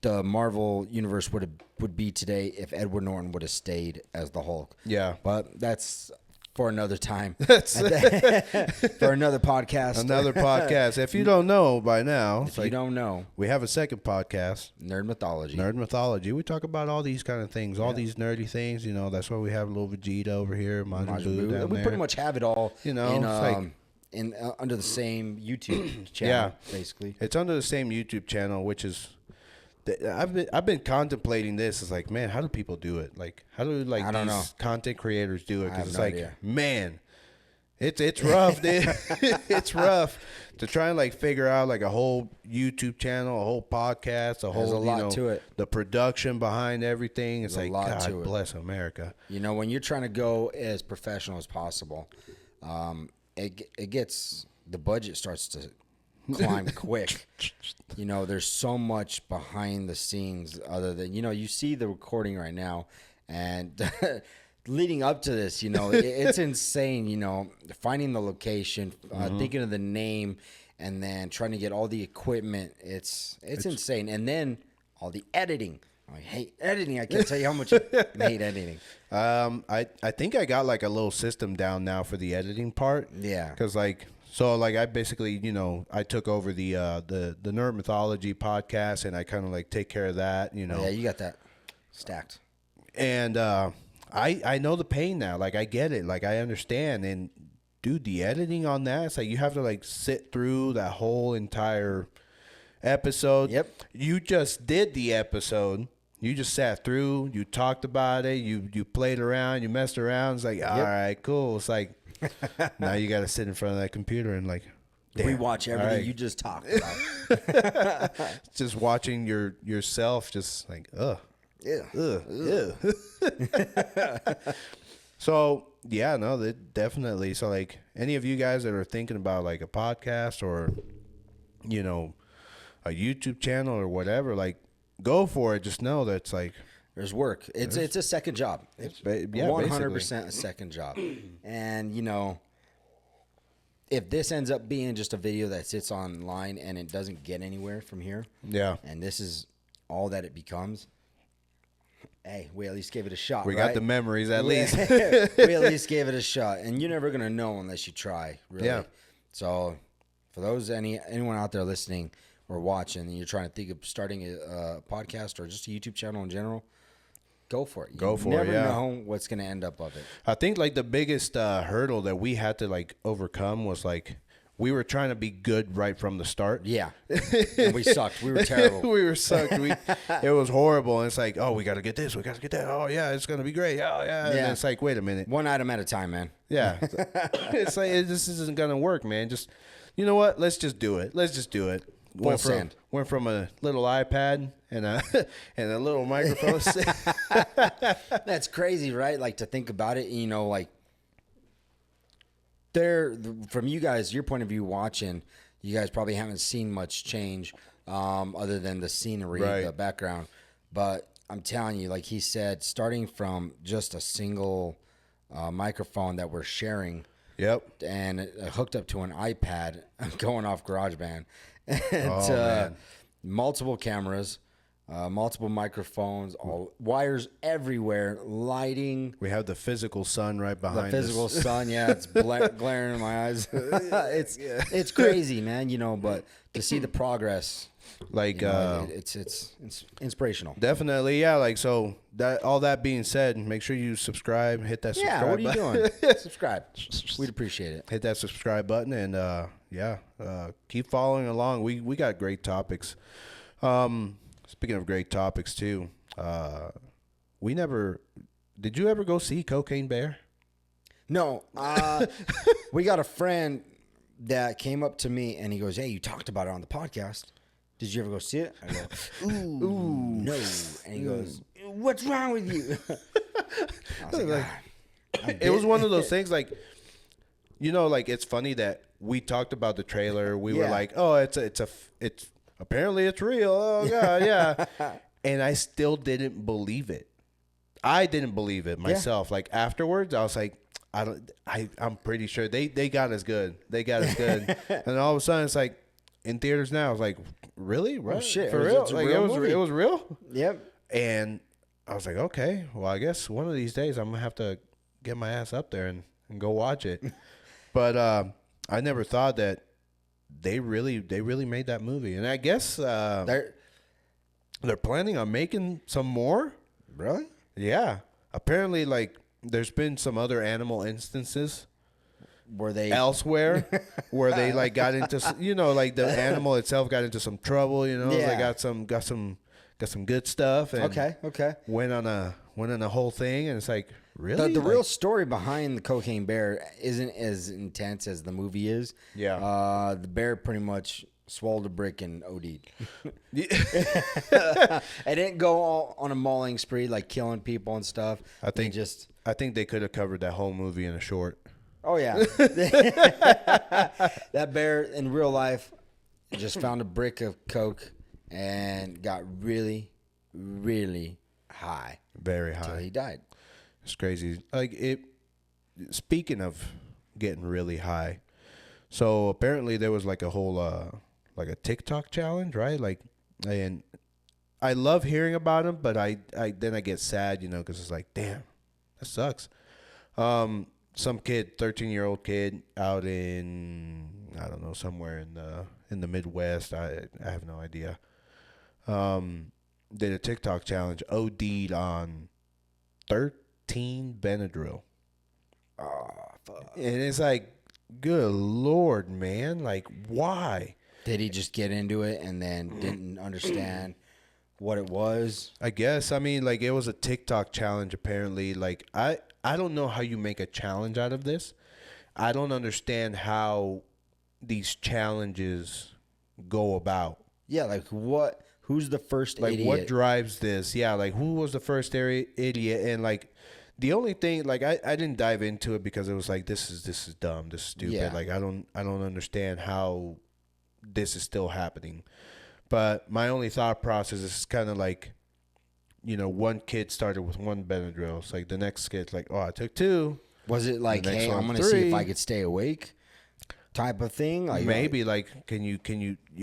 A: the Marvel universe would be today if Edward Norton would have stayed as the Hulk.
B: Yeah.
A: But that's for another time. For another podcast.
B: Another podcast. If you don't know by now.
A: If you don't know.
B: We have a second podcast.
A: Nerd Mythology.
B: Nerd Mythology. We talk about all these kind of things, all these nerdy things. You know, that's why we have little Vegeta over here, Majin Buu down
A: we
B: there.
A: pretty much have it all,
B: you know,
A: under the same YouTube channel, basically.
B: It's under the same YouTube channel, which is... I've been contemplating this. It's like, man, how do people do it? Like, how do these content creators do it? Because it's like, man, it's rough, dude. It's rough to try and like figure out like a whole YouTube channel, a whole podcast, a whole
A: to it.
B: The production behind everything. It's like, God bless America.
A: You know, when you're trying to go as professional as possible, it gets, the budget starts to climb quick. You know, there's so much behind the scenes other than, you know, you see the recording right now, and leading up to this, you know, it's insane, you know, finding the location, thinking of the name, and then trying to get all the equipment. It's insane. And then all the editing. I hate editing. I can't tell you how much I hate editing.
B: I think I got like a little system down now for the editing part.
A: Yeah.
B: Because I basically, you know, I took over the Nerd Mythology podcast, and I kind of like take care of that, you know.
A: Yeah, you got that stacked.
B: And I know the pain now. Like, I get it. Like, I understand. And dude, the editing on that, it's like you have to like sit through that whole entire episode.
A: Yep.
B: You just did the episode. You just sat through. You talked about it. You played around. You messed around. It's like, all right, cool. It's like, now you got to sit in front of that computer and like, damn,
A: Rewatch everything
B: right.
A: you just talked about.
B: Just watching yourself just like,
A: Yeah.
B: So yeah, no, definitely. So like, any of you guys that are thinking about like a podcast or, you know, a YouTube channel or whatever, like, go for it. Just know that it's like,
A: There's work. It's a second job. It's
B: yeah,
A: 100% a second job. And, you know, if this ends up being just a video that sits online and it doesn't get anywhere from here,
B: yeah,
A: and this is all that it becomes, hey, we at least gave it a shot.
B: we
A: right?
B: got the memories at least.
A: We at least gave it a shot. And you're never going to know unless you try, really.
B: Yeah.
A: So for those, anyone out there listening or watching, and you're trying to think of starting a podcast or just a YouTube channel in general, go for it.
B: Go for it,
A: never
B: yeah.
A: know what's going to end up of it.
B: I think like the biggest hurdle that we had to like overcome was like, we were trying to be good right from the start.
A: Yeah. And we sucked. We were terrible.
B: We were sucked. It was horrible. And it's like, oh, we got to get this. We got to get that. Oh, yeah, it's going to be great. Oh, yeah. And
A: Yeah.
B: it's like, wait a minute.
A: One item at a time, man.
B: Yeah. It's like, this isn't going to work, man. Just, you know what? Let's just do it. Let's just do it. Went from a little iPad and a little microphone.
A: That's crazy, right? Like, to think about it, you know, like, from you guys, your point of view watching, you guys probably haven't seen much change other than the scenery,
B: Right.
A: the background. But I'm telling you, like he said, starting from just a single microphone that we're sharing,
B: Yep.
A: and hooked up to an iPad going off GarageBand, and
B: man.
A: multiple cameras, multiple microphones, all wires everywhere, lighting.
B: We have the physical sun right
A: The
B: behind
A: physical
B: us.
A: sun, yeah, it's glaring in my eyes. It's crazy, man. You know, but to see the progress,
B: Like,
A: you know, it's inspirational.
B: definitely, yeah. Like, so that all that being said, make sure you subscribe, hit that
A: Yeah,
B: subscribe
A: what are you
B: button.
A: doing? Subscribe. We'd appreciate it.
B: Hit that subscribe button and keep following along. We got great topics. Speaking of great topics too, did you ever go see Cocaine Bear?
A: No, we got a friend that came up to me and he goes, "Hey, you talked about it on the podcast. Did you ever go see it?" I go, "Ooh, no." And he goes, "What's wrong with you?" I was like,
B: It was one of those things like, you know, like it's funny that we talked about the trailer. We were
A: Yeah.
B: like, oh, it's apparently it's real. Oh God, yeah. And I still didn't believe it. I didn't believe it myself. Like afterwards, I was like, I'm pretty sure they got us good. They got us good. And all of a sudden, it's like in theaters now. I was like, really? What?
A: Oh, shit.
B: For
A: It was-
B: real?
A: it's a
B: Like
A: real
B: it was.
A: movie.
B: It was real.
A: "Yep."
B: And I was like, okay, well, I guess one of these days I'm gonna have to get my ass up there and go watch it. But I never thought that they really made that movie, and I guess they're planning on making some more.
A: Really?
B: Yeah, apparently, like there's been some other animal instances
A: Were they
B: elsewhere where they like got into, you know, like the animal itself got into some trouble. You know,
A: Yeah.
B: they got some good stuff. And
A: Okay.
B: went on a whole thing, and it's like, really?
A: The
B: Like,
A: real story behind the Cocaine Bear isn't as intense as the movie is.
B: Yeah.
A: The bear pretty much swallowed a brick and OD'd. It didn't go all on a mauling spree, like killing people and stuff.
B: I think
A: just.
B: I think they could have covered that whole movie in a short.
A: Oh yeah. That bear in real life just found a brick of coke and got really, really high
B: Very
A: until
B: high.
A: he died.
B: It's crazy. Like it. Speaking of getting really high, so apparently there was like a whole like a TikTok challenge, right? Like, and I love hearing about them, but I then I get sad, you know, because it's like, damn, that sucks. Some kid, 13-year-old kid out in, I don't know, somewhere in the Midwest. I have no idea. Did a TikTok challenge, OD'd on 13 Benadryl.
A: Oh, fuck.
B: And it's like, good Lord, man. Like, why?
A: Did he just get into it and then didn't understand what it was?
B: I guess. I mean, like, it was a TikTok challenge, apparently. Like, I don't know how you make a challenge out of this. I don't understand how these challenges go about.
A: Yeah, like what? Who's the first
B: Like,
A: idiot?
B: what drives this? Yeah, like, who was the first idiot? And, like, the only thing, like, I didn't dive into it because it was like, this is dumb, this is stupid.
A: Yeah.
B: Like, I don't understand how this is still happening. But my only thought process is kind of like, you know, one kid started with one Benadryl. It's like the next kid's like, oh, I took 2.
A: Was it like,
B: The next
A: hey,
B: one,
A: I'm gonna see if
B: 3.
A: I could stay awake, type of thing? Like,
B: Maybe like, can you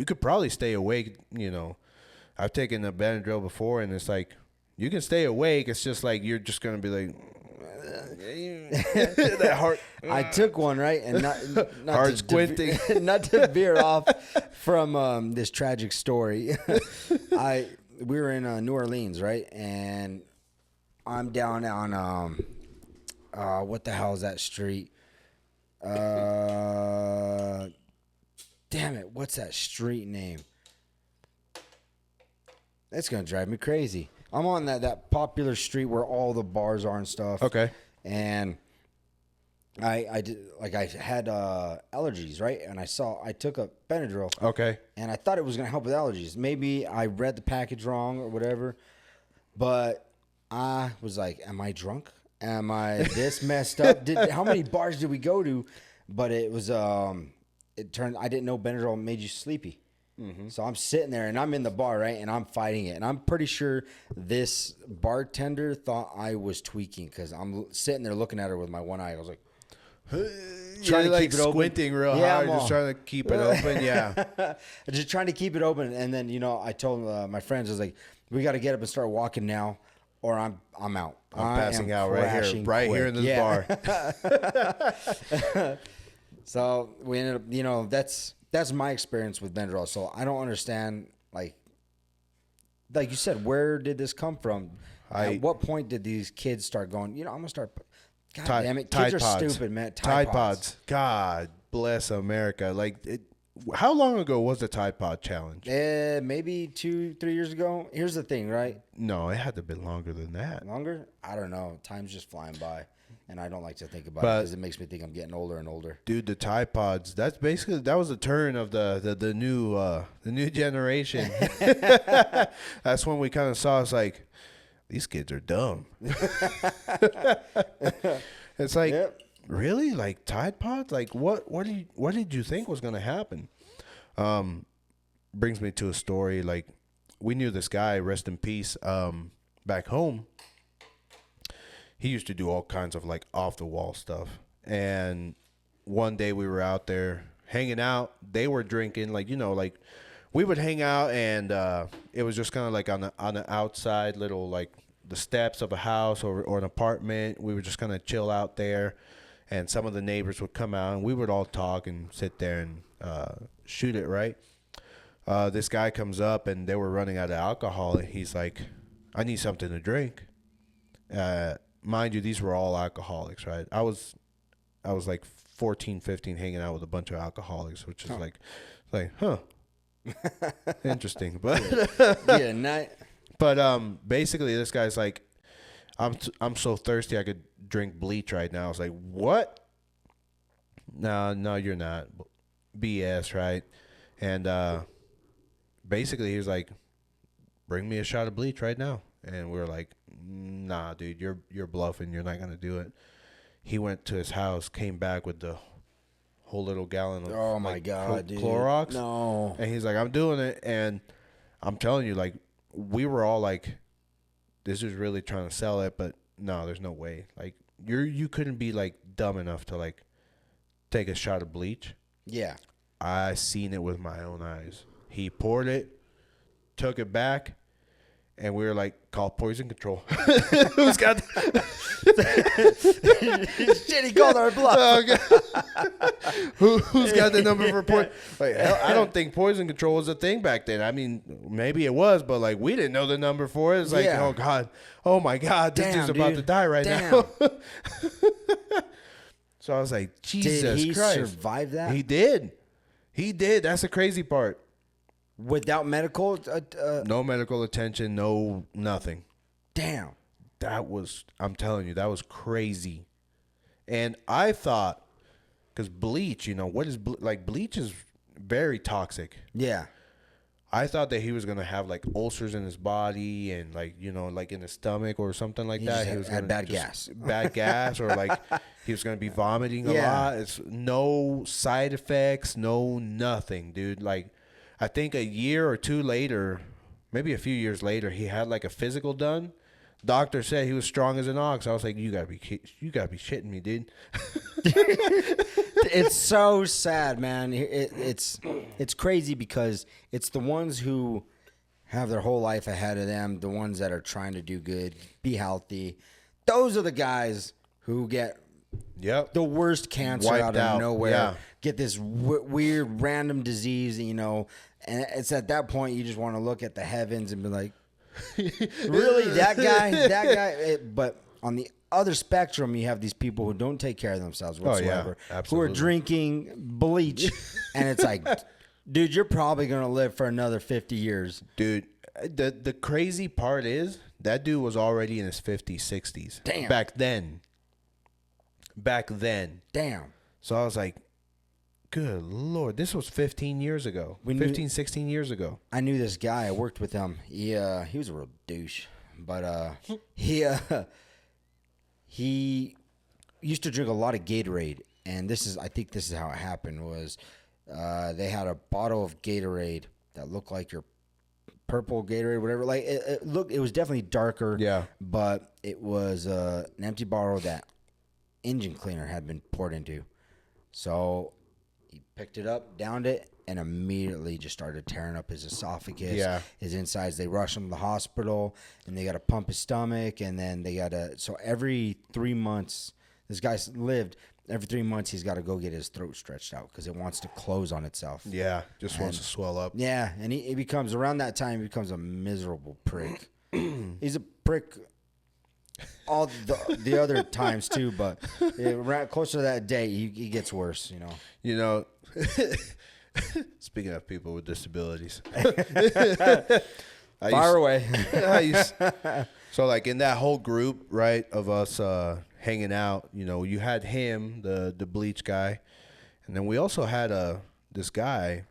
B: could probably stay awake. You know, I've taken a Benadryl before, and it's like you can stay awake. It's just like you're just gonna be like that heart.
A: I took one, right, and not
B: Hard
A: to
B: squinting.
A: not to veer off from this tragic story. We were in New Orleans, right, and I'm down on what the hell is that street? Damn it, what's that street name? That's gonna drive me crazy. I'm on that popular street where all the bars are and stuff.
B: Okay.
A: And I had allergies, right? And I took a Benadryl.
B: Okay.
A: And I thought it was gonna help with allergies. Maybe I read the package wrong or whatever. But I was like, am I drunk? Am I this messed up? How many bars did we go to? But it was I didn't know Benadryl made you sleepy. Mm-hmm. So I'm sitting there and I'm in the bar, right? And I'm fighting it. And I'm pretty sure this bartender thought I was tweaking because I'm sitting there looking at her with my one eye. I was like,
B: Trying to
A: like
B: keep it squinting real hard, just trying to keep it open. Yeah.
A: just trying to keep it open. And then, you know, I told my friends, I was like, we got to get up and start walking now or I'm out.
B: I'm passing out right here in this bar.
A: So we ended up, you know, that's my experience with Benadryl. So I don't understand, like you said, where did this come from? At what point did these kids start going, you know, I'm going to start, God damn it, kids are stupid, man.
B: Tide Pods. God bless America. Like, how long ago was the Tide Pod challenge?
A: Maybe 2-3 years ago. Here's the thing, right?
B: No, it had to have been longer than that.
A: Longer? I don't know. Time's just flying by. And I don't like to think about it because it makes me think I'm getting older and older.
B: Dude, the Tide Pods, that was the turn of the new generation. That's when we kind of saw, it's like, these kids are dumb. It's like, really? Like, Tide Pods? Like, what did you think was going to happen? Brings me to a story. Like, we knew this guy, rest in peace, back home. He used to do all kinds of, like, off-the-wall stuff. And one day we were out there hanging out. They were drinking. Like, you know, like, we would hang out, and it was just kind of like on the outside little, like, the steps of a house or an apartment. We would just kind of chill out there. And some of the neighbors would come out, and we would all talk and sit there and shoot it, right? This guy comes up, and they were running out of alcohol. And he's like, I need something to drink. Mind you, these were all alcoholics, right? I was like 14, 15 hanging out with a bunch of alcoholics, which is like, interesting. But But basically, this guy's like, I'm so thirsty I could drink bleach right now. I was like, what? No, you're not. BS, right? And basically, he was like, bring me a shot of bleach right now. And we were like, nah, dude, you're bluffing. You're not gonna do it. He went to his house, came back with the whole little gallon of
A: dude.
B: Clorox.
A: No.
B: And he's like, I'm doing it. And I'm telling you, like, we were all like, this is really trying to sell it, but no, there's no way. Like, you couldn't be like dumb enough to like take a shot of bleach.
A: Yeah.
B: I seen it with my own eyes. He poured it, took it back, and we were like, call poison control. Who's got
A: Shit, he called our bluff.
B: Who's got the number for poison? Like, I don't think poison control was a thing back then. I mean, maybe it was, but like, we didn't know the number for it. It's like, oh God, oh my God, this dude's about to die right now. So I was like, Jesus Christ.
A: Did he survive that?
B: He did. He did. That's the crazy part.
A: Without medical?
B: No medical attention, no nothing.
A: Damn.
B: I'm telling you, that was crazy. And I thought, because bleach, what is, bleach is very toxic.
A: Yeah.
B: I thought that he was gonna have like ulcers in his body and like in his stomach or something like that. He was
A: had
B: gonna
A: bad gas,
B: or like he was gonna be vomiting a lot. It's no side effects, no nothing, dude. Like I think a year or two later, maybe a few years later, he had like a physical done. Doctor said he was strong as an ox. I was like, you gotta be shitting me, dude.
A: It's so sad, man. It's crazy because it's the ones who have their whole life ahead of them, the ones that are trying to do good, be healthy. Those are the guys who get the worst cancer
B: Wiped
A: out of
B: out.
A: nowhere, get this weird random disease, and it's at that point you just want to look at the heavens and be like, really, that guy? But on the other spectrum, you have these people who don't take care of themselves whatsoever, who are drinking bleach, and it's like, dude, you're probably gonna live for another 50 years,
B: dude. The crazy part is that dude was already in his 50s, 60s.
A: Damn.
B: Back then.
A: Damn.
B: So I was like, good Lord, this was 15 years ago. 16 years ago.
A: I knew this guy. I worked with him. He was a real douche, but he used to drink a lot of Gatorade, and I think this is how it happened. Was they had a bottle of Gatorade that looked like your purple Gatorade, whatever. Like it was definitely darker. But it was an empty bottle that engine cleaner had been poured into. So he picked it up, downed it, and immediately just started tearing up his esophagus, his insides. They rushed him to the hospital, and they got to pump his stomach, and then they got to. So every 3 months, this guy lived. Every 3 months, he's got to go get his throat stretched out because it wants to close on itself.
B: Yeah, just wants to swell up.
A: Yeah, and he becomes, around that time, he becomes a miserable prick. He's a prick all the other times too, but right closer to that date, he gets worse.
B: Speaking of people with disabilities,
A: fire away.
B: So like in that whole group, right, of us hanging out, you had him, the bleach guy, and then we also had this guy,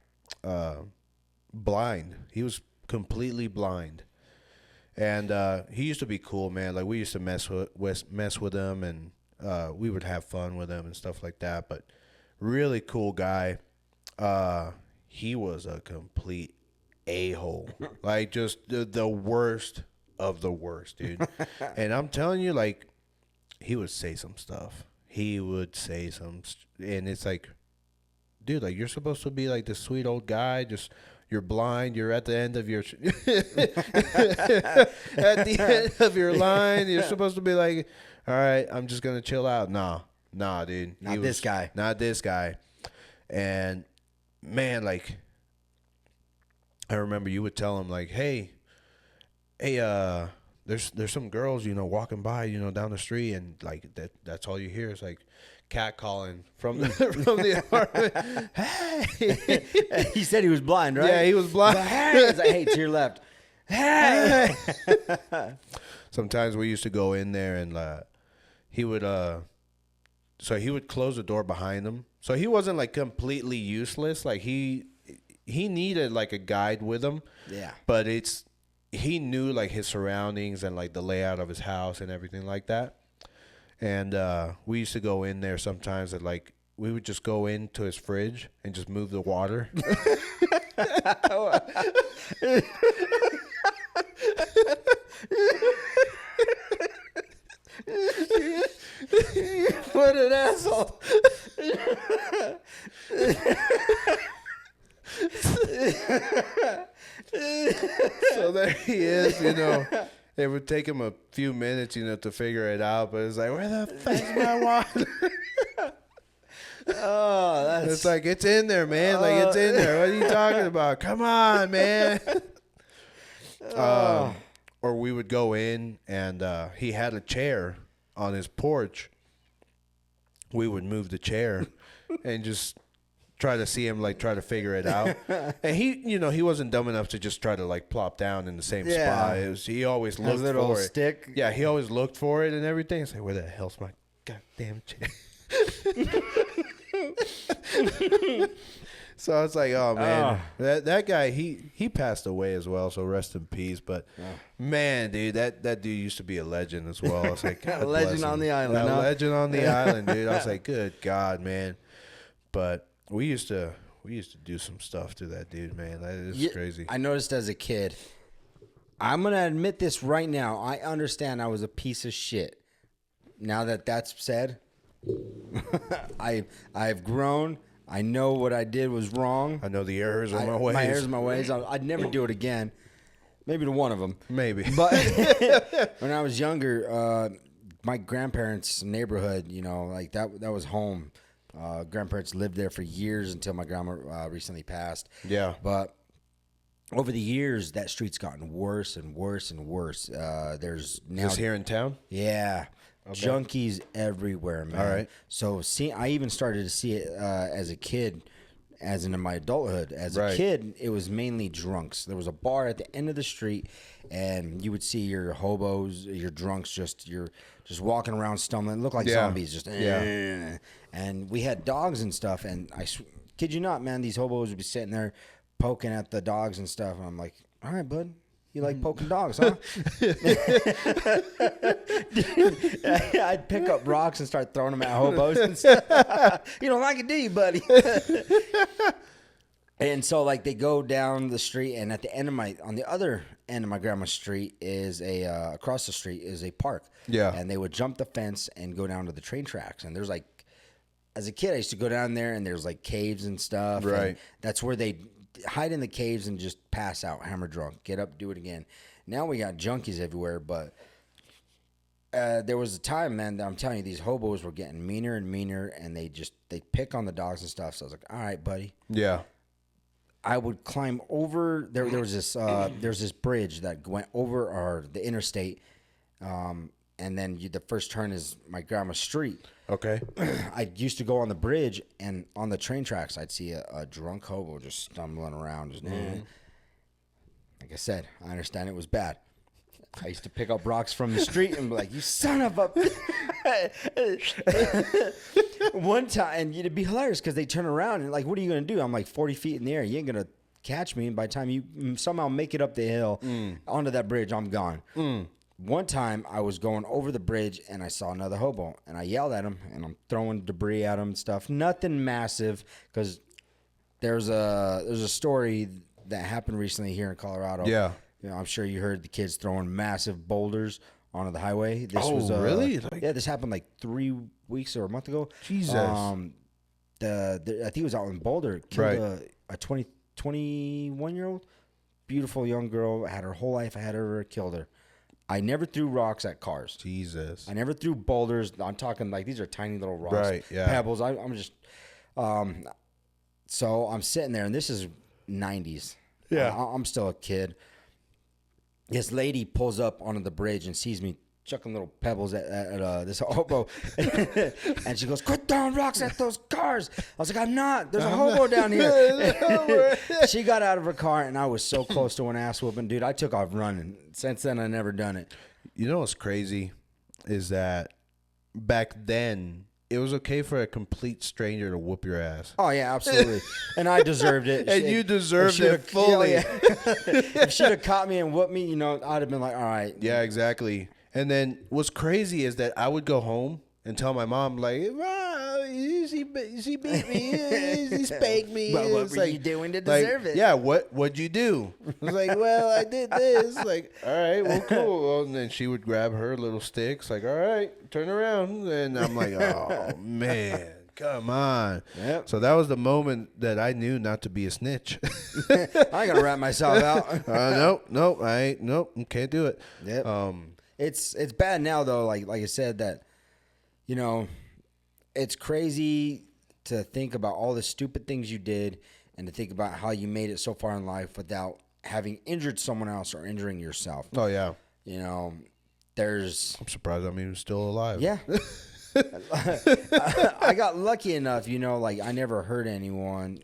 B: blind. He was completely blind. And he used to be cool, man. Like we used to mess with him, and we would have fun with him and stuff like that. But really cool guy. He was a complete a-hole, like just the worst of the worst, dude. And I'm telling you, like he would say some stuff. And it's like, dude, like you're supposed to be like this sweet old guy, just. You're blind. You're at the end of your line. You're supposed to be like, all right, I'm just gonna chill out. Nah, dude.
A: Not this guy.
B: And man, like, I remember you would tell him like, hey, there's some girls, walking by, down the street, and like that's all you hear is like. Cat calling from the apartment. Hey,
A: he said he was blind, right?
B: Yeah, he was blind.
A: He's like, hey, to your left. Hey.
B: Sometimes we used to go in there and he would close the door behind him. So he wasn't like completely useless. Like he needed like a guide with him. Yeah. But he knew like his surroundings and like the layout of his house and everything like that. And we used to go in there sometimes and like we would just go into his fridge and just move the water.
A: What an asshole.
B: So there he is, It would take him a few minutes, to figure it out. But it's like, where the fuck's my water? It's like, it's in there, man. Like, it's in there. What are you talking about? Come on, man. Or we would go in and he had a chair on his porch. We would move the chair and just try to see him like try to figure it out. And he wasn't dumb enough to just try to like plop down in the same spot. He always looked
A: little
B: for it.
A: stick.
B: Yeah, he always looked for it and everything. It's like, where the hell's my goddamn chain? So I was like, oh man, that guy he passed away as well. So rest in peace. But man, dude, that dude used to be a legend as well. I was like, God
A: A legend on the island.
B: A legend on the island, dude. I was like, good God, man. But we used to do some stuff to that dude, man. That is crazy.
A: I noticed as a kid. I'm gonna admit this right now. I understand I was a piece of shit. Now that that's said, I've grown. I know what I did was wrong.
B: I know the errors of my ways.
A: My errors, my ways. I'd never do it again. Maybe to one of them.
B: Maybe.
A: But when I was younger, my grandparents' neighborhood, like that was home. Grandparents lived there for years until my grandma recently passed.
B: Yeah.
A: But over the years, that street's gotten worse and worse and worse. There's now
B: Just here in town?
A: Yeah. Okay. Junkies everywhere, man.
B: All right.
A: So I even started to see it as a kid, as in my adulthood. As a kid, it was mainly drunks. There was a bar at the end of the street, and you would see your hobos, your drunks, just walking around stumbling, look like zombies, just And we had dogs and stuff, and I kid you not, man, these hobos would be sitting there poking at the dogs and stuff, and I'm like, all right, bud. You like poking dogs, huh? I'd pick up rocks and start throwing them at hobos and stuff. You don't like it, do you, buddy? And so, like, they go down the street, and at the end of on the other end of my grandma's street is across the street is a park.
B: Yeah.
A: And they would jump the fence and go down to the train tracks. And there's, like, as a kid, I used to go down there, and there's, like, caves and stuff.
B: Right.
A: And that's where they hide in the caves and just pass out, hammer drunk, get up, do it again. Now we got junkies everywhere, but there was a time, man, that I'm telling you, these hobos were getting meaner and meaner, and they pick on the dogs and stuff. So I was like, all right, buddy.
B: Yeah.
A: I would climb over. There was this. There's this bridge that went over the interstate, and then the first turn is my grandma's street.
B: Okay.
A: I used to go on the bridge, and on the train tracks, I'd see a drunk hobo just stumbling around. Like I said, I understand it was bad. I used to pick up rocks from the street and be like, you son of a... One time, and it'd be hilarious because they turn around and like, what are you going to do? I'm like 40 feet in the air. You ain't going to catch me. And by the time you somehow make it up the hill onto that bridge, I'm gone. One time I was going over the bridge and I saw another hobo and I yelled at him and I'm throwing debris at him and stuff. Nothing massive because there's a story that happened recently here in Colorado.
B: Yeah.
A: I'm sure you heard the kids throwing massive boulders onto the highway. This was
B: really?
A: Yeah, this happened like 3 weeks or a month ago.
B: Jesus.
A: I think it was out in Boulder. Killed a 21-year-old beautiful young girl. Had her whole life ahead of her. Killed her. I never threw rocks at cars.
B: Jesus.
A: I never threw boulders. I'm talking like these are tiny little rocks.
B: Right, yeah.
A: Pebbles. I'm just... so I'm sitting there, and this is 90s.
B: Yeah.
A: I'm still a kid. This lady pulls up onto the bridge and sees me chucking little pebbles at this hobo. And she goes, quit throwing rocks at those cars. I was like, I'm not. There's a hobo down here. She got out of her car, and I was so close to an ass whooping. Dude, I took off running. Since then, I never done it.
B: You know what's crazy is that back then, it was okay for a complete stranger to whoop your ass.
A: Oh, yeah, absolutely. And I deserved it.
B: And you deserved it fully.
A: Yeah. If she'd have caught me and whooped me, I'd have been like, all right.
B: Yeah, exactly. And then what's crazy is that I would go home and tell my mom, like, she beat me, she spanked me.
A: But what were you doing to deserve it?
B: Yeah, what'd you do? I was like, well, I did this. Like, all right, well, cool. And then she would grab her little sticks, like, all right, turn around. And I'm like, oh, man. Come on.
A: Yep.
B: So that was the moment that I knew not to be a snitch.
A: I got to wrap myself out.
B: Nope, can't do it.
A: Yep. It's bad now though. Like I said, that it's crazy to think about all the stupid things you did and to think about how you made it so far in life without having injured someone else or injuring yourself.
B: Oh yeah.
A: There's.
B: I'm surprised I'm even still alive.
A: Yeah. I got lucky enough, like I never hurt anyone,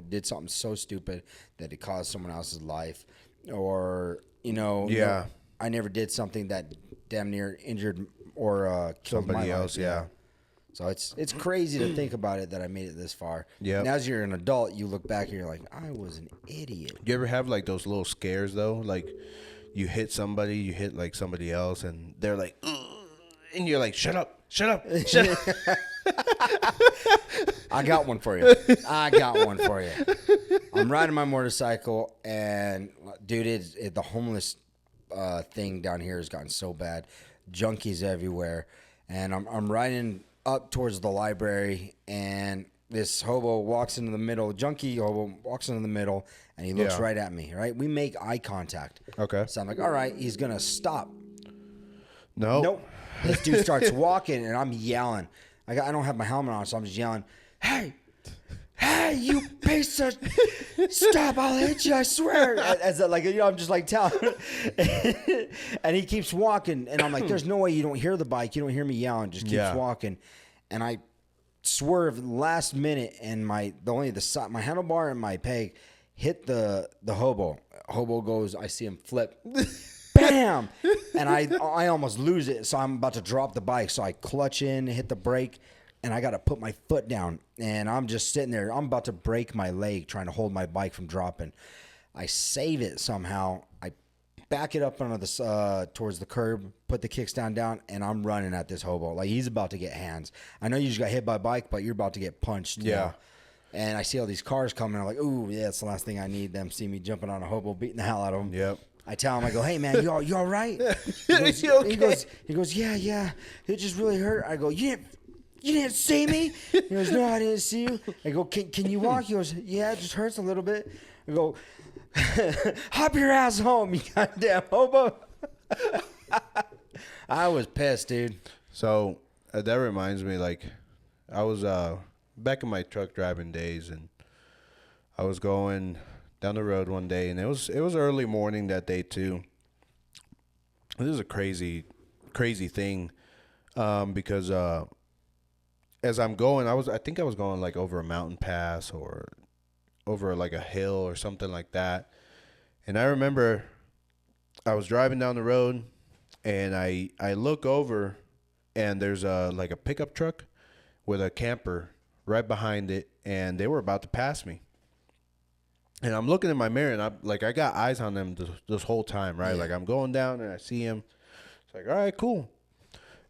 A: did something so stupid that it caused someone else's life, or
B: Yeah.
A: I never did something that damn near injured or killed
B: Somebody
A: my
B: else,
A: life.
B: yeah.
A: So it's crazy to think about it that I made it this far.
B: Yep.
A: And as you're an adult, you look back and you're like, I was an idiot.
B: You ever have like those little scares though? Like you hit somebody, you hit like somebody else, and they're like, ugh, and you're like, shut up, shut up, shut up.
A: I got one for you. I'm riding my motorcycle, and dude, the homeless thing down here has gotten so bad. Junkies everywhere, and I'm riding up towards the library, and this hobo walks into the middle. Junkie hobo walks into the middle, and he looks right at me. Right, we make eye contact.
B: Okay.
A: So I'm like, all right, he's gonna stop.
B: Nope.
A: This dude starts walking, and I'm yelling. I don't have my helmet on, so I'm just yelling, hey, you piece of stop, I'll hit you, I swear. I'm just like telling. And he keeps walking, and I'm like, there's no way you don't hear the bike. You don't hear me yelling. Just keeps walking. And I swerve last minute, and my handlebar and my peg hit the hobo. Hobo goes, I see him flip. Bam! And I almost lose it, so I'm about to drop the bike. So I clutch in, hit the brake, and I got to put my foot down. And I'm just sitting there. I'm about to break my leg trying to hold my bike from dropping. I save it somehow. I back it up under the towards the curb, put the kickstand down, and I'm running at this hobo. Like, he's about to get hands. I know you just got hit by a bike, but you're about to get punched.
B: Yeah.
A: And I see all these cars coming. I'm like, ooh, yeah, it's the last thing I need. Them see me jumping on a hobo, beating the hell out of them.
B: Yep.
A: I tell him, I go, hey, man, you all right? He goes, yeah. It just really hurt. I go, you didn't see me? He goes, no, I didn't see you. I go, can you walk? He goes, yeah, it just hurts a little bit. I go, hop your ass home, you goddamn hobo. I was pissed, dude.
B: So that reminds me, like, I was back in my truck driving days, and I was going down the road one day, and it was early morning that day too. This is a crazy thing, because as I'm going, I think I was going like over a mountain pass or over like a hill or something like that. And I remember I was driving down the road, and I look over, and there's like a pickup truck with a camper right behind it, and they were about to pass me. And I'm looking in my mirror, and I got eyes on them this whole time, right? Yeah. Like, I'm going down, and I see him. It's like, all right, cool.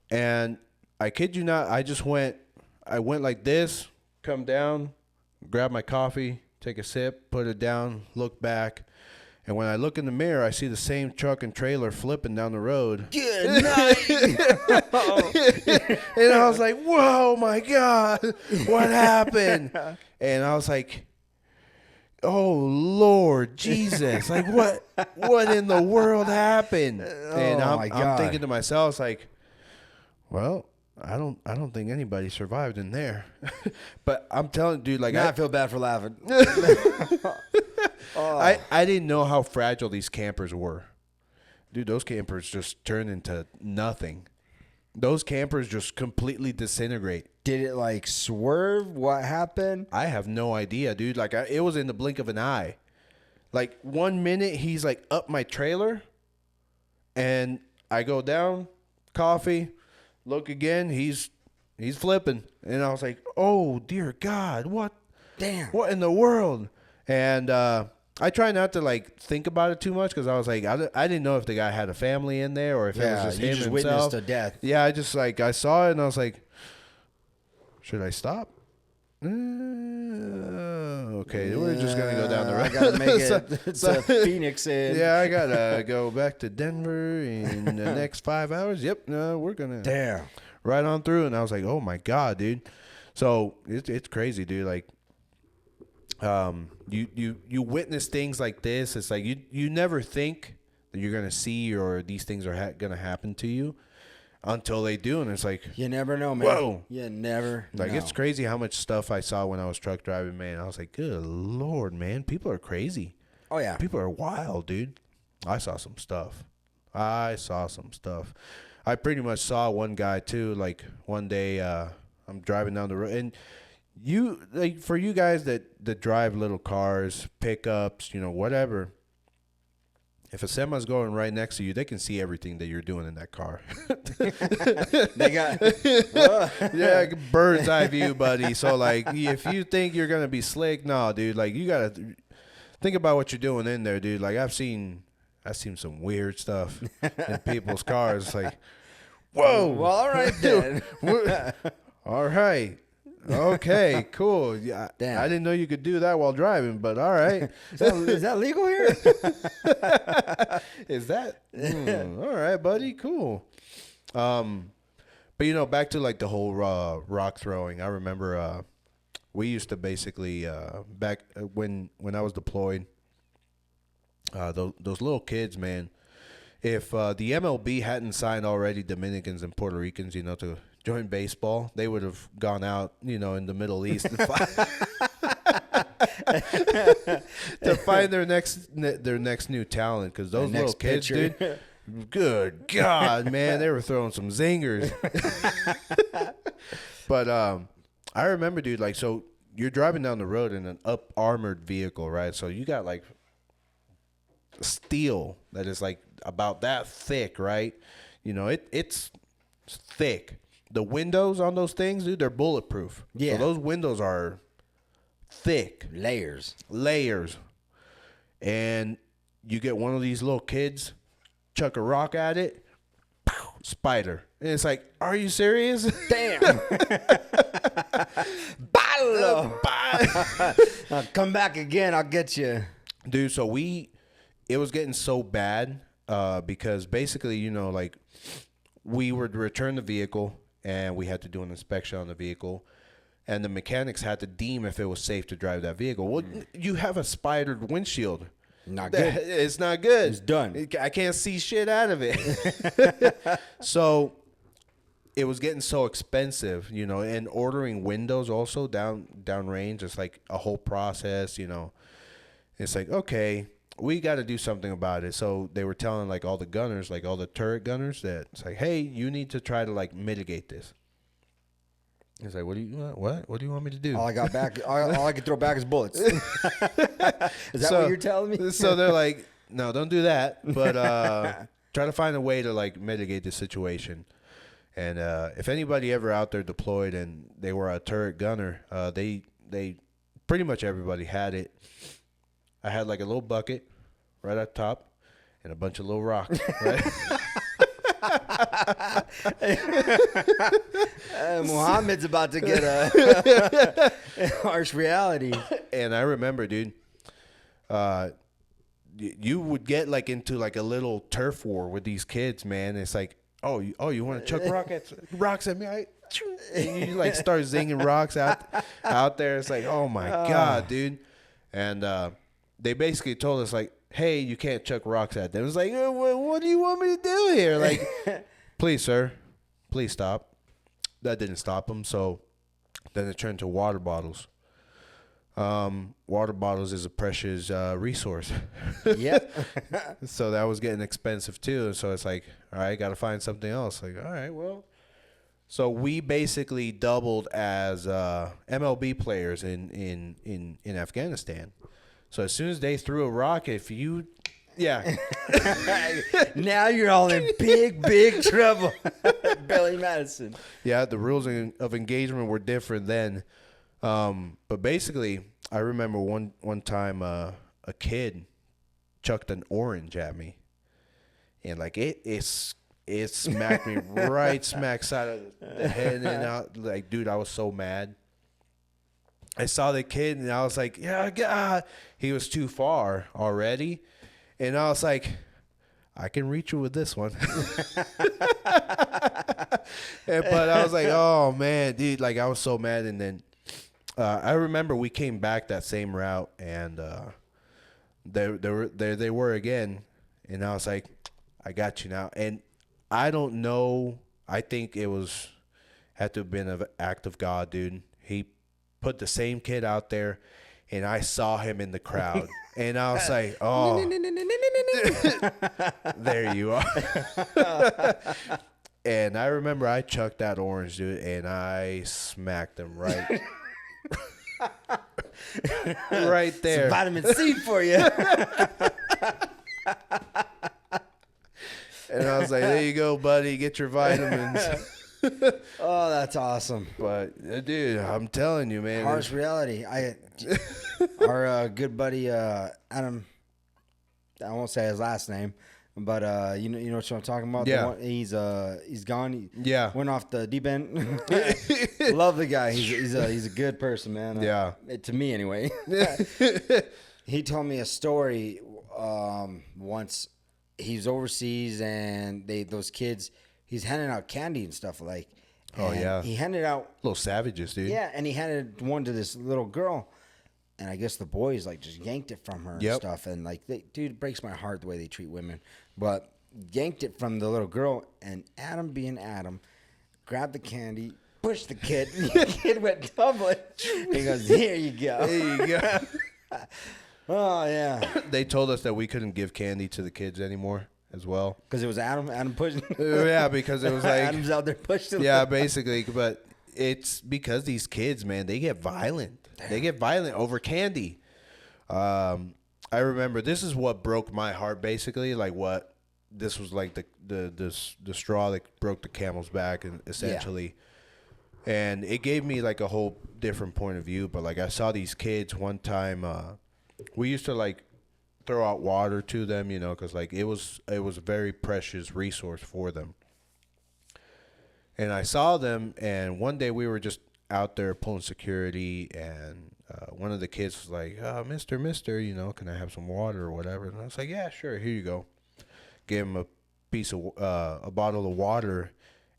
B: And I kid you not, I went like this, come down, grab my coffee, take a sip, put it down, look back. And when I look in the mirror, I see the same truck and trailer flipping down the road.
A: Good night.
B: And I was like, whoa, my God, what happened? And I was like, oh, Lord Jesus, like what in the world happened? And I'm thinking to myself, like, well, I don't think anybody survived in there. But I'm telling you, dude, like,
A: I feel bad for laughing.
B: I didn't know how fragile these campers were. Dude, those campers just turn into nothing. Those campers just completely disintegrate.
A: Did it like swerve? What happened?
B: I have no idea, dude. Like, it was in the blink of an eye. Like, 1 minute he's like up my trailer, and I go down, coffee, look again, he's flipping. And I was like, oh dear God, what?
A: Damn.
B: What in the world? And I try not to like think about it too much, because I was like, I didn't know if the guy had a family in there or if it was just him himself.
A: Witnessed a death.
B: Yeah, I saw it, and I was like, should I stop? Okay, we're just gonna go down the road.
A: I gotta make it to Phoenix.
B: Yeah, I gotta go back to Denver in the next 5 hours. Yep, no, we're gonna right on through. And I was like, oh my God, dude. So it's crazy, dude. Like, you witness things like this. It's like you never think that you're gonna see or these things are gonna happen to you until they do, and it's like,
A: you never know, man.
B: Whoa.
A: You never know.
B: It's crazy how much stuff I saw when I was truck driving, man. I was like, good Lord, man, people are crazy.
A: Oh yeah,
B: people are wild, dude. I saw some stuff. I pretty much saw one guy too. Like one day, I'm driving down the road, and for you guys that drive little cars, pickups, whatever. If a semi's going right next to you, they can see everything that you're doing in that car.
A: They got
B: yeah, bird's eye view, buddy. So like, if you think you're gonna be slick, no, dude. Like you gotta think about what you're doing in there, dude. Like I've seen some weird stuff in people's cars. It's like, whoa.
A: Well, all right then.
B: All right. Okay, cool. Yeah,
A: Damn.
B: I didn't know you could do that while driving, but all right.
A: Is that legal here?
B: Is that? All right, buddy. Cool. But back to like the whole rock throwing. I remember we used to basically back when I was deployed. Those little kids, man. If the MLB hadn't signed already Dominicans and Puerto Ricans, to join baseball, they would have gone out, in the Middle East to find their next new talent. Because those little kids, dude, good God, man, they were throwing some zingers. But I remember, dude, like, so you're driving down the road in an armored vehicle, right? So you got like steel that is like about that thick, right? It's thick. The windows on those things, dude, they're bulletproof.
A: Yeah.
B: So those windows are thick.
A: Layers.
B: And you get one of these little kids, chuck a rock at it, pow, spider. And it's like, are you serious?
A: Damn. Bottle. Come back again. I'll get you.
B: Dude, so it was getting so bad because basically, like we would return the vehicle and we had to do an inspection on the vehicle. And the mechanics had to deem if it was safe to drive that vehicle. Well, you have a spidered windshield.
A: Not good.
B: It's not good.
A: It's done.
B: I can't see shit out of it. So it was getting so expensive, and ordering windows also downrange. It's like a whole process, It's like, okay, we got to do something about it. So they were telling like all the gunners, like all the turret gunners, that it's like, hey, you need to try to like mitigate this. It's like, what do you want me to do?
A: All I can throw back is bullets. Is that what you're telling me?
B: So they're like, no, don't do that. But try to find a way to like mitigate the situation. And if anybody ever out there deployed and they were a turret gunner, they pretty much everybody had it. I had like a little bucket right at top and a bunch of little rocks, right?
A: Muhammad's about to get a harsh reality.
B: And I remember, dude, you would get like into like a little turf war with these kids, man. It's like, oh, you want to chuck rocks at me? And you like start zinging rocks out there. It's like, oh my God, dude. And they basically told us like, hey, you can't chuck rocks at them. It was like, what do you want me to do here? Like, please, sir, please stop. That didn't stop them. So then it turned to water bottles. Water bottles is a precious resource.
A: Yep.
B: So that was getting expensive too. So it's like, all right, got to find something else. Like, all right, well. So we basically doubled as MLB players in Afghanistan. So as soon as they threw a rock, yeah.
A: Now you're all in big trouble. Billy Madison.
B: Yeah, the rules of engagement were different then. But basically, I remember one time a kid chucked an orange at me. And like it smacked me right smack side of the head and out. Like, dude, I was so mad. I saw the kid and I was like, yeah, God. He was too far already. And I was like, I can reach you with this one. But I was like, oh man, dude, like I was so mad. And then I remember we came back that same route and they were again. And I was like, I got you now. And I don't know. I think had to have been an act of God, dude. He put the same kid out there, and I saw him in the crowd, and I was like, "Oh, there you are." And I remember I chucked that orange, dude, and I smacked him right, right there.
A: Some vitamin C for you.
B: And I was like, there you go, buddy. Get your vitamins.
A: Oh, that's awesome.
B: But, dude, I'm telling you, man.
A: Harsh reality. Our good buddy Adam, I won't say his last name, but you know what I'm talking about?
B: Yeah.
A: He's gone. He
B: Yeah.
A: went off the deep end. Love the guy. He's a good person, man.
B: Yeah.
A: To me anyway. He told me a story once. He's overseas and those kids. He's handing out candy and stuff like.
B: Oh,
A: and
B: yeah.
A: He handed out.
B: Little savages, dude.
A: Yeah, and he handed one to this little girl, and I guess the boys like just yanked it from her and stuff. And like, dude, it breaks my heart the way they treat women. But yanked it from the little girl, and Adam, being Adam, grabbed the candy, pushed the kid, and the kid went tumbling. He goes, "Here you go."
B: There you go.
A: Oh yeah,
B: They told us that we couldn't give candy to the kids anymore as well.
A: because it was Adam. Adam pushing.
B: Yeah, because it was like,
A: Adam's out there pushing.
B: yeah, basically. But it's because these kids, man, they get violent. They get violent over candy. I remember this is what broke my heart, basically. Like what this was like the straw that broke the camel's back, and essentially. Yeah. And it gave me like a whole different point of view. But like I saw these kids one time. We used to like throw out water to them, you know, because like it was a very precious resource for them. And I saw them, and one day we were just out there pulling security, and one of the kids was like, Mister, you know, can I have some water or whatever? And I was like, yeah, sure, here you go. Gave him a bottle of water,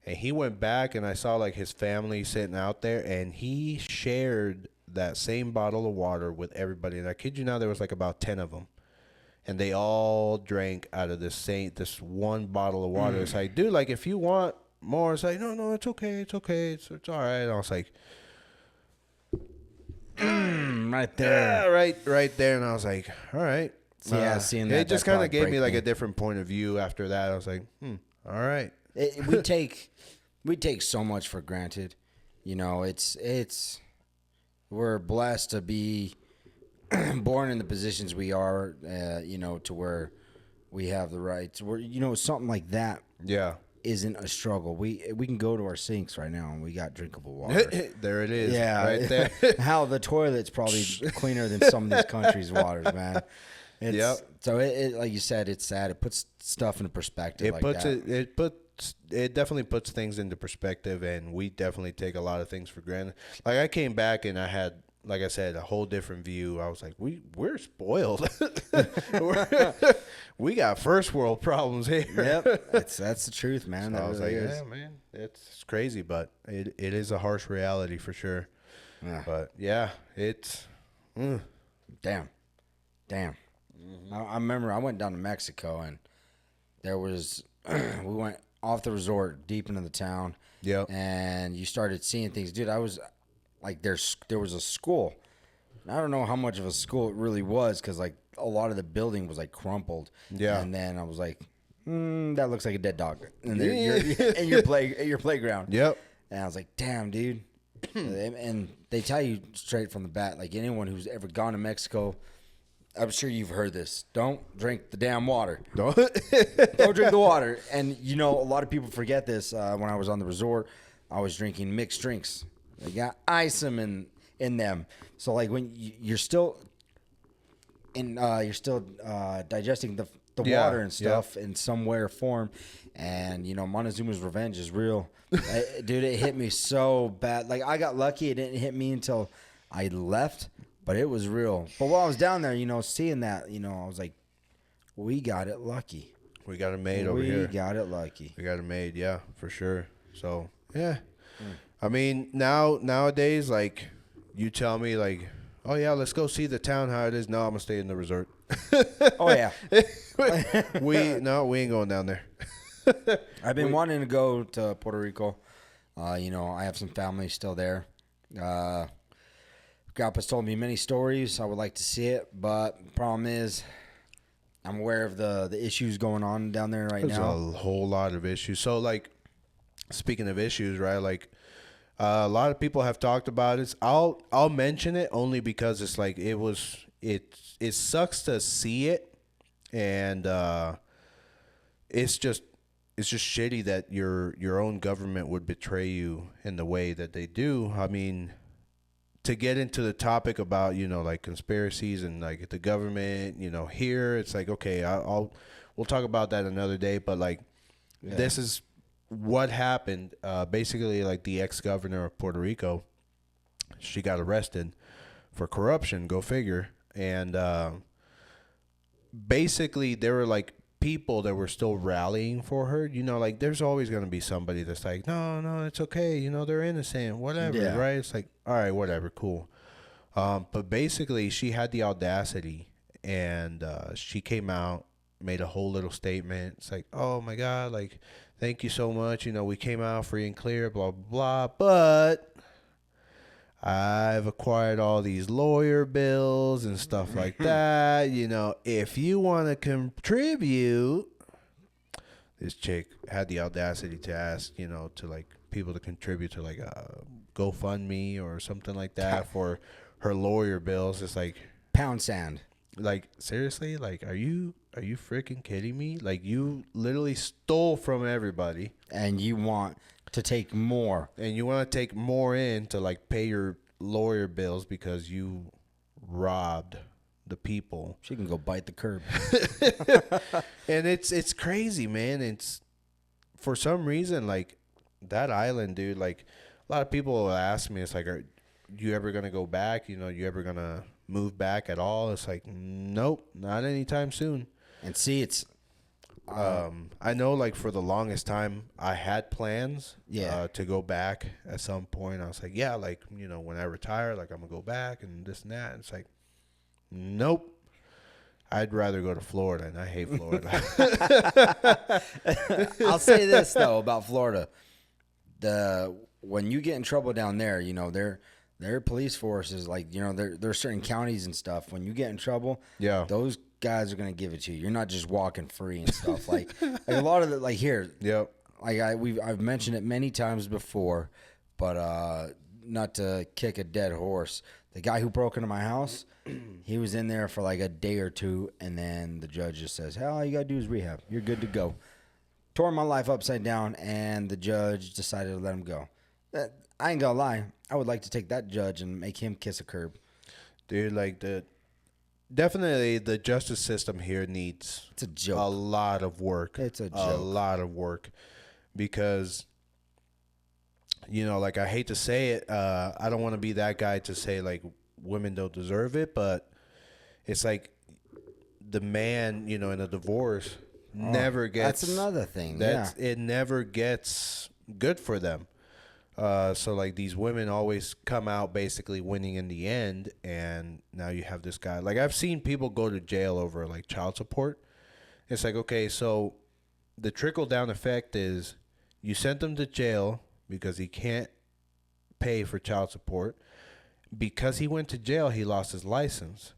B: and he went back, and I saw like his family sitting out there, and he shared that same bottle of water with everybody. And I kid you not, there was like about 10 of them. And they all drank out of this one bottle of water. It's like, dude, like if you want more, it's like, no, it's okay, it's all right. And I was like,
A: right there.
B: yeah, right there. And I was like, all right.
A: So, yeah, seeing that,
B: it just
A: that
B: kind of
A: probably
B: gave me
A: break
B: like
A: me.
B: a different point of view after that. I was like, all right.
A: We take so much for granted. You know, we're blessed to be born in the positions we are, you know, to where we have the rights. We're, you know, something like that
B: Yeah.
A: isn't a struggle. We can go to our sinks right now and we got drinkable water.
B: There it is.
A: Yeah,
B: Right there.
A: How the toilet's probably cleaner than some of these countries' waters, man. So it like you said, it's sad. It puts stuff into perspective.
B: It definitely puts things into perspective, and we definitely take a lot of things for granted. Like I came back and I had, like I said, a whole different view. I was like, we're spoiled. We got first world problems here.
A: Yep, that's the truth, man.
B: So
A: That
B: I was
A: really
B: like,
A: is.
B: yeah, man, it's crazy, but it is a harsh reality for sure.
A: Yeah.
B: But yeah, it's
A: Damn. I remember I went down to Mexico and there was we went off the resort deep into the town.
B: Yep.
A: And you started seeing things, dude. I was like, there was a school. I don't know how much of a school it really was because like a lot of the building was like crumpled.
B: Yeah.
A: And then I was like, that looks like a dead dog. And you're in your playground.
B: Yep.
A: And I was like, damn, dude. And they tell you straight from the bat, like anyone who's ever gone to Mexico, I'm sure you've heard this. Don't drink the damn water. Don't drink the water. And, you know, a lot of people forget this. When I was on the resort, I was drinking mixed drinks. They got ice in them. So, like, when you're still digesting the water and stuff in some way or form. And, you know, Montezuma's revenge is real. Dude, it hit me so bad. Like, I got lucky. It didn't hit me until I left. But it was real. But while I was down there, you know, seeing that, you know, I was like, we got it lucky.
B: We got it made over here.
A: We got it lucky.
B: We got it made, yeah, for sure. So, yeah. I mean, nowadays, like, you tell me, like, oh, yeah, let's go see the town, how it is. No, I'm going to stay in the resort.
A: Oh, yeah.
B: We ain't going down there.
A: I've been wanting to go to Puerto Rico. You know, I have some family still there. Grandpa's told me many stories. I would like to see it, but the problem is I'm aware of the issues going on down there right
B: There's
A: now.
B: a whole lot of issues. So, like, speaking of issues, right? Like a lot of people have talked about it. I'll mention it only because it's like it sucks to see it, and it's just shitty that your own government would betray you in the way that they do. I mean, to get into the topic about, like conspiracies and like the government, here it's like, okay, we'll talk about that another day. But like, this is what happened. Basically, like the ex-governor of Puerto Rico, she got arrested for corruption. Go figure. And basically, there were like people that were still rallying for her. Like there's always going to be somebody that's like, no, it's okay. They're innocent, whatever, right? It's like, all right, whatever, cool. But basically, she had the audacity, and she came out, made a whole little statement. It's like, oh my God, like, thank you so much. We came out free and clear, blah, blah, blah. But I've acquired all these lawyer bills and stuff like that. If you want to contribute, this chick had the audacity to ask, to like people to contribute to like a GoFundMe or something like that for her lawyer bills. It's like
A: pound sand.
B: Like, seriously? Like, are you freaking kidding me? Like, you literally stole from everybody.
A: And you want to take more.
B: And you want to take more in to, like, pay your lawyer bills because you robbed the people.
A: She can go bite the curb.
B: And it's crazy, man. It's, for some reason, like, that island, dude, like, a lot of people will ask me, it's like, are you ever going to go back? You ever going to move back at all? It's like, nope, not anytime soon.
A: And see, it's
B: I know, like, for the longest time I had plans to go back at some point. I was like, yeah, like, when I retire, like, I'm gonna go back and this and that. And it's like, nope, I'd rather go to Florida, and I hate Florida.
A: I'll say this though about Florida: when you get in trouble down there, their police force is like, there are certain counties and stuff. When you get in trouble, those guys are gonna give it to you. You're not just walking free and stuff. like a lot of the, like here, like I've mentioned it many times before, but not to kick a dead horse. The guy who broke into my house, he was in there for like a day or two, and then the judge just says, "Hey, all you gotta do is rehab. You're good to go." Tore my life upside down, and the judge decided to let him go. I ain't gonna lie, I would like to take that judge and make him kiss a curb.
B: Dude, like, definitely the justice system here needs
A: It's a joke.
B: A lot of work.
A: It's a joke.
B: A lot of work. Because, like, I hate to say it, I don't want to be that guy to say, like, women don't deserve it, but it's like the man, in a divorce never gets...
A: That's another thing,
B: It never gets good for them. So, like, these women always come out basically winning in the end, and now you have this guy. Like, I've seen people go to jail over, like, child support. It's like, okay, so the trickle-down effect is you sent him to jail because he can't pay for child support. Because he went to jail, he lost his license.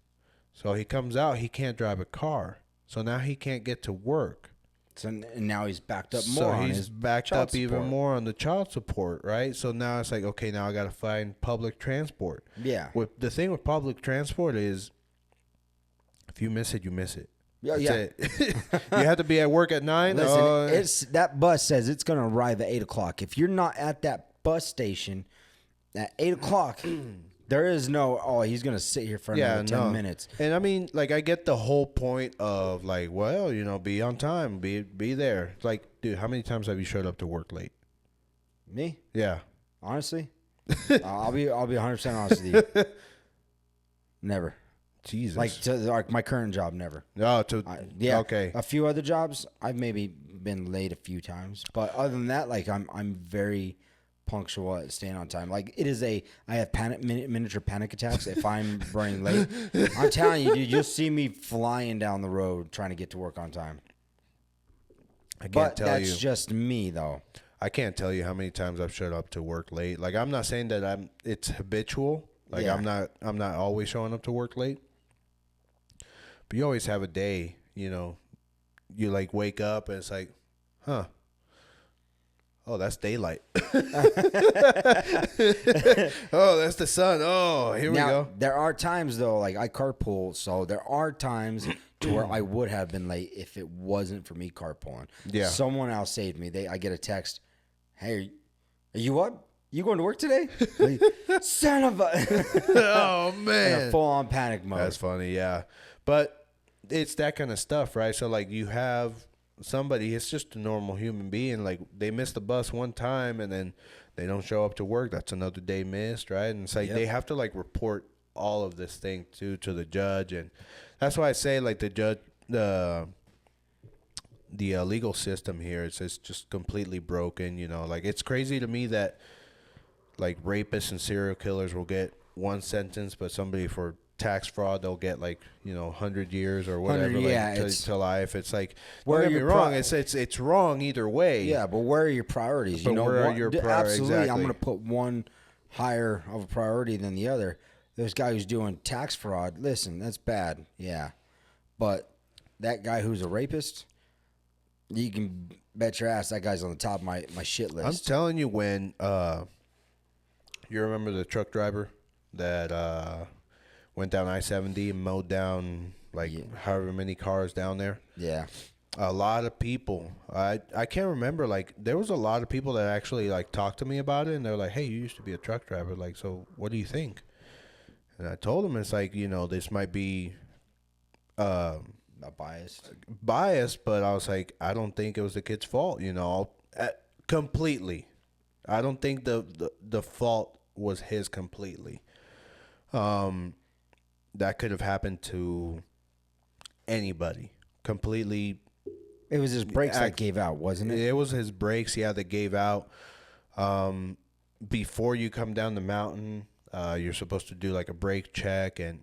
B: So he comes out, he can't drive a car. So now he can't get to work.
A: So and now he's backed up more. So
B: he's backed up even more on the child support, right? So now it's like, okay, now I got to find public transport.
A: Yeah.
B: The thing with public transport is, if you miss it, you miss it.
A: Yeah,
B: That's it. You have to be at work at 9.
A: Listen, that bus says it's going to arrive at 8 o'clock. If you're not at that bus station at 8 o'clock, there is no, he's going to sit here for another 10 minutes.
B: And I mean, like, I get the whole point of, like, well, be on time, be there. It's like, dude, how many times have you showed up to work late?
A: Me?
B: Yeah.
A: Honestly? I'll be 100% honest with you. Never.
B: Jesus.
A: Like, to my current job, never.
B: No,
A: yeah.
B: Okay.
A: A few other jobs, I've maybe been late a few times. But other than that, like, I'm very punctual at staying on time. Like, I have miniature panic attacks if I'm running late. I'm telling you, dude, you'll see me flying down the road trying to get to work on time. But that's just me, though.
B: I can't tell you how many times I've showed up to work late. Like, I'm not saying that it's habitual. Like, I'm not always showing up to work late. But you always have a day, you like, wake up and it's like, huh. Oh, that's daylight. Oh, that's the sun. Oh, here we go.
A: There are times though, like I carpool, so there are times to where I would have been late if it wasn't for me carpooling.
B: Yeah.
A: Someone else saved me. I get a text, "Hey, are you up? You going to work today?" Like, son of a
B: Oh man,
A: in a full on panic mode.
B: that's funny. Yeah, but it's that kind of stuff, right? So like you have somebody, it's just a normal human being. Like they missed the bus one time and then they don't show up to work. That's another day missed, right? And it's like they have to like report all of this thing to the judge, and that's why I say like the judge, the legal system here is just completely broken. You know, like it's crazy to me that like rapists and serial killers will get one sentence, but somebody for tax fraud they'll get like 100 years or whatever, to life. It's like, don't get me wrong, it's wrong either way.
A: Yeah, but where are your priorities?
B: But where are your priorities?
A: Absolutely,
B: exactly.
A: I'm going to put one higher of a priority than the other. This guy who's doing tax fraud, listen, that's bad, yeah, but that guy who's a rapist, you can bet your ass that guy's on the top of my shit list.
B: I'm telling you, when you remember the truck driver that went down I-70 and mowed down however many cars down there?
A: Yeah.
B: A lot of people. I can't remember. Like there was a lot of people that actually like talked to me about it, and they're like, "Hey, you used to be a truck driver. Like, so what do you think?" And I told them it's like, this might be biased, but I was like, I don't think it was the kid's fault. Completely. I don't think the fault was his completely. That could have happened to anybody. Completely.
A: It was his brakes that gave out, wasn't it?
B: It was his brakes, yeah, that gave out. Before you come down the mountain, you're supposed to do like a brake check, and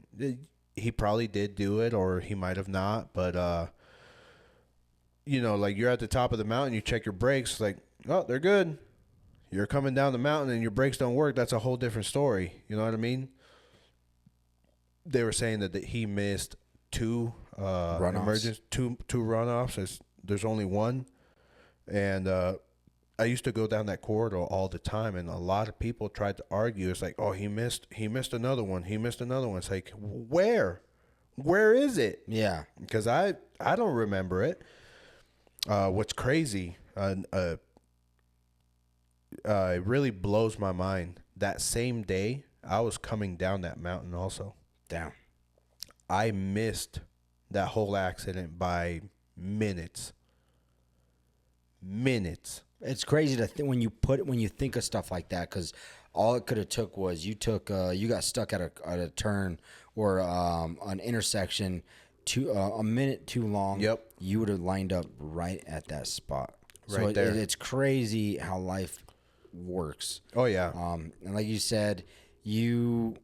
B: he probably did do it, or he might have not. But like you're at the top of the mountain, you check your brakes, like, oh, they're good. You're coming down the mountain and your brakes don't work. That's a whole different story. You know what I mean? They were saying that he missed two
A: runoffs.
B: two runoffs. There's only one, and I used to go down that corridor all the time, and a lot of people tried to argue. It's like, oh, he missed another one. He missed another one. It's like, where is it?
A: Yeah,
B: because I don't remember it. What's crazy, it really blows my mind. That same day, I was coming down that mountain also.
A: Down.
B: I missed that whole accident by minutes.
A: It's crazy to when you think of stuff like that, because all it could have took was you got stuck at a turn or an intersection a minute too long.
B: Yep.
A: You would have lined up right at that spot.
B: Right there.
A: It's crazy how life works.
B: Oh yeah.
A: And like you said, you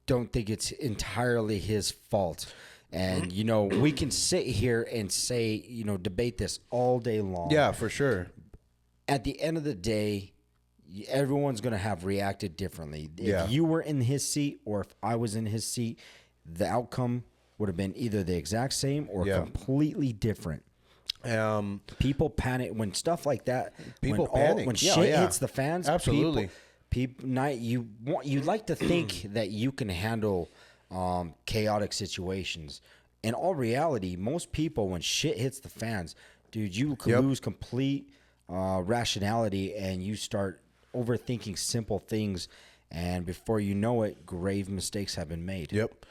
A: don't think it's entirely his fault. And, we can sit here and say, debate this all day long.
B: Yeah, for sure.
A: At the end of the day, everyone's going to have reacted differently. If you were in his seat or if I was in his seat, the outcome would have been either the exact same or completely different. People panic when stuff like that.
B: People panic
A: when shit hits the fans.
B: Absolutely.
A: You'd like to think that you can handle chaotic situations. In all reality, most people, when shit hits the fans, dude, you could lose complete rationality, and you start overthinking simple things, and before you know it, grave mistakes have been made.
B: Yep.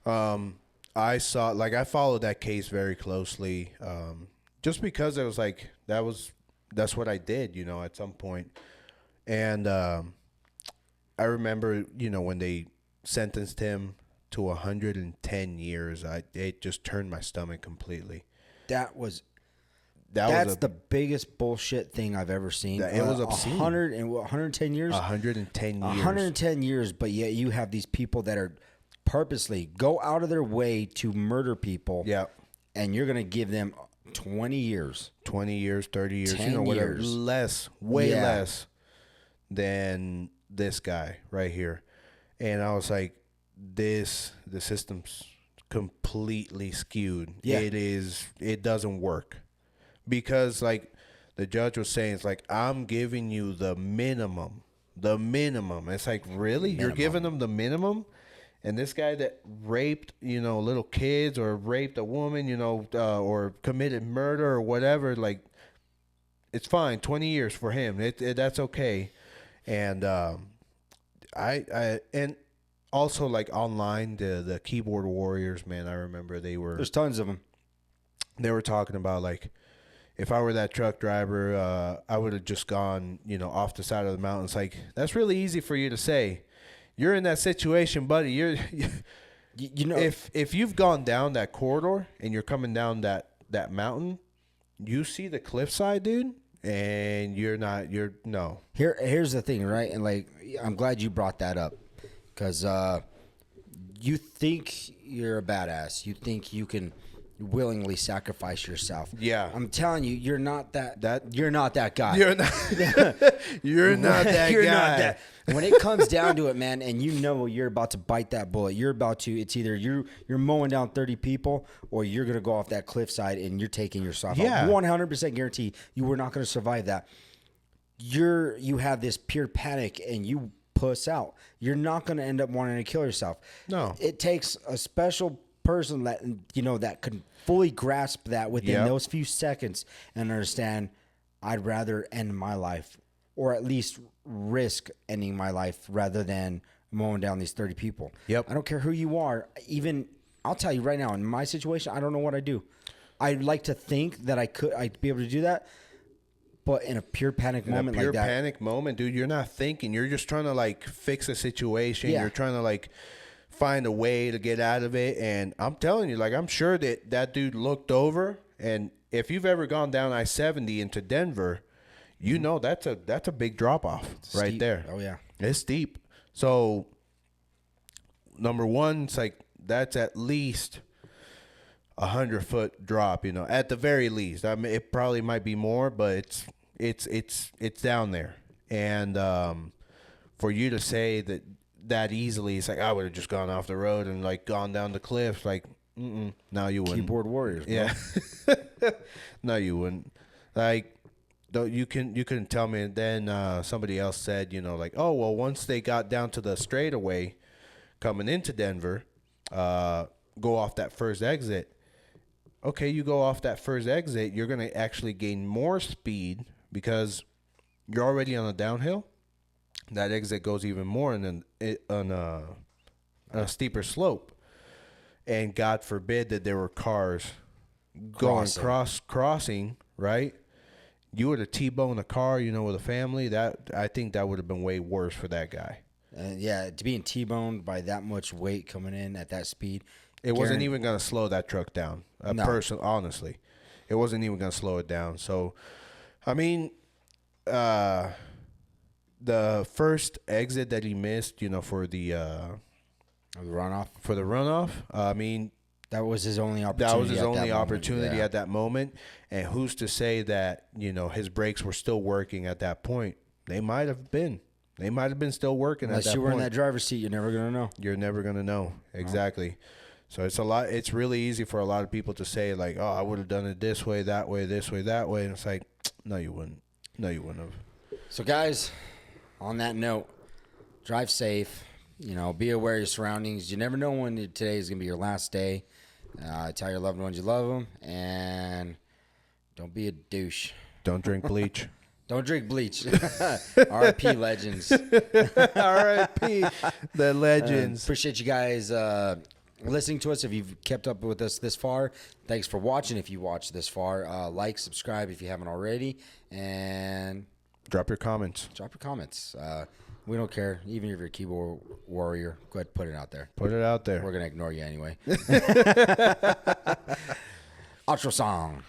B: I followed that case very closely, just because it was like that's what I did, at some point. And I remember, when they sentenced him to 110 years, it just turned my stomach completely.
A: That's the biggest bullshit thing I've ever seen.
B: It was obscene.
A: 110 years?
B: 110 years.
A: 110 years, but yet you have these people that are purposely go out of their way to murder people.
B: Yeah.
A: And you're going to give them 20 years.
B: 20 years, 30 years,
A: 10
B: whatever.
A: years.
B: Way less than this guy right here. And I was like, the system's completely skewed.
A: Yeah.
B: It doesn't work. Because, like, the judge was saying, it's like, I'm giving you the minimum. The minimum. It's like, really? You're giving them the minimum? And this guy that raped, little kids or raped a woman, or committed murder or whatever, like, it's fine. 20 years for him. That's okay. And and also, like, online, the keyboard warriors, man, I remember
A: there's tons of them.
B: They were talking about, like, if I were that truck driver, I would have just gone, off the side of the mountain. It's like, that's really easy for you to say. You're in that situation, buddy. If you've gone down that corridor and you're coming down that mountain, you see the cliffside, dude, and no.
A: Here's the thing, right? And, like, I'm glad you brought that up, because you think you're a badass. You think you can willingly sacrifice yourself.
B: Yeah.
A: I'm telling you, you're not that you're not that guy.
B: You're not you're not that
A: you're
B: guy.
A: Not that. When it comes down to it, man, and you're about to bite that bullet, it's either you're mowing down 30 people, or you're going to go off that cliffside and you're taking yourself out. 100% guarantee you were not going to survive that. You have this pure panic and you puss out. You're not going to end up wanting to kill yourself.
B: No.
A: It takes a special person that that can fully grasp that within those few seconds and understand, I'd rather end my life, or at least risk ending my life, rather than mowing down these 30 people.
B: Yep.
A: I don't care who you are. Even, I'll tell you right now, in my situation, I don't know what I'd do. I'd like to think that I'd be able to do that, but in a pure panic moment like that.
B: Panic moment, dude, you're not thinking. You're just trying to, like, fix a situation.
A: Yeah.
B: You're trying to, like, find a way to get out of it. And I'm telling you, like, I'm sure that dude looked over, and if you've ever gone down I-70 into Denver, that's a big drop off right there.
A: Oh yeah,
B: it's steep. So number one, it's like, that's at least 100-foot drop, at the very least. I mean, it probably might be more, but it's down there. And for you to say that easily, it's like, I would have just gone off the road and, like, gone down the cliff. Like, no, you wouldn't.
A: Keyboard warriors, bro.
B: Yeah. No, you wouldn't. Like, you couldn't tell me. And then somebody else said, like, oh, well, once they got down to the straightaway coming into Denver, go off that first exit. Okay, you go off that first exit, you're going to actually gain more speed because you're already on a downhill. That exit goes even more on a steeper slope. And God forbid that there were cars crossing, right? You would have T-boned a car, with a family. I think that would have been way worse for that guy.
A: Yeah, to being T-boned by that much weight coming in at that speed.
B: It wasn't even going to slow that truck down.
A: No.
B: Honestly. It wasn't even going to slow it down. So, I mean, the first exit that he missed, for the
A: runoff.
B: For the runoff, I mean,
A: that was his only opportunity.
B: That was his only opportunity at that moment. And who's to say that, his brakes were still working at that point? They might have been. They might have been still working at that point.
A: Unless you were in that driver's seat, you're never going to know.
B: You're never going to know. Exactly. So it's really easy for a lot of people to say, like, oh, I would have done it this way, that way, this way, that way. And it's like, no, you wouldn't. No, you wouldn't have.
A: So, guys, on that note, drive safe. Be aware of your surroundings. You never know when today is going to be your last day. Tell your loved ones you love them. And don't be a douche.
B: Don't drink bleach.
A: Don't drink bleach. R.I.P. legends.
B: R.I.P. the legends.
A: Appreciate you guys listening to us. If you've kept up with us this far, thanks for watching. If you watched this far, like, subscribe if you haven't already, and
B: drop your comments.
A: We don't care. Even if you're a keyboard warrior, go ahead and put it out there.
B: Put it out there.
A: We're going to ignore you anyway. Outro song.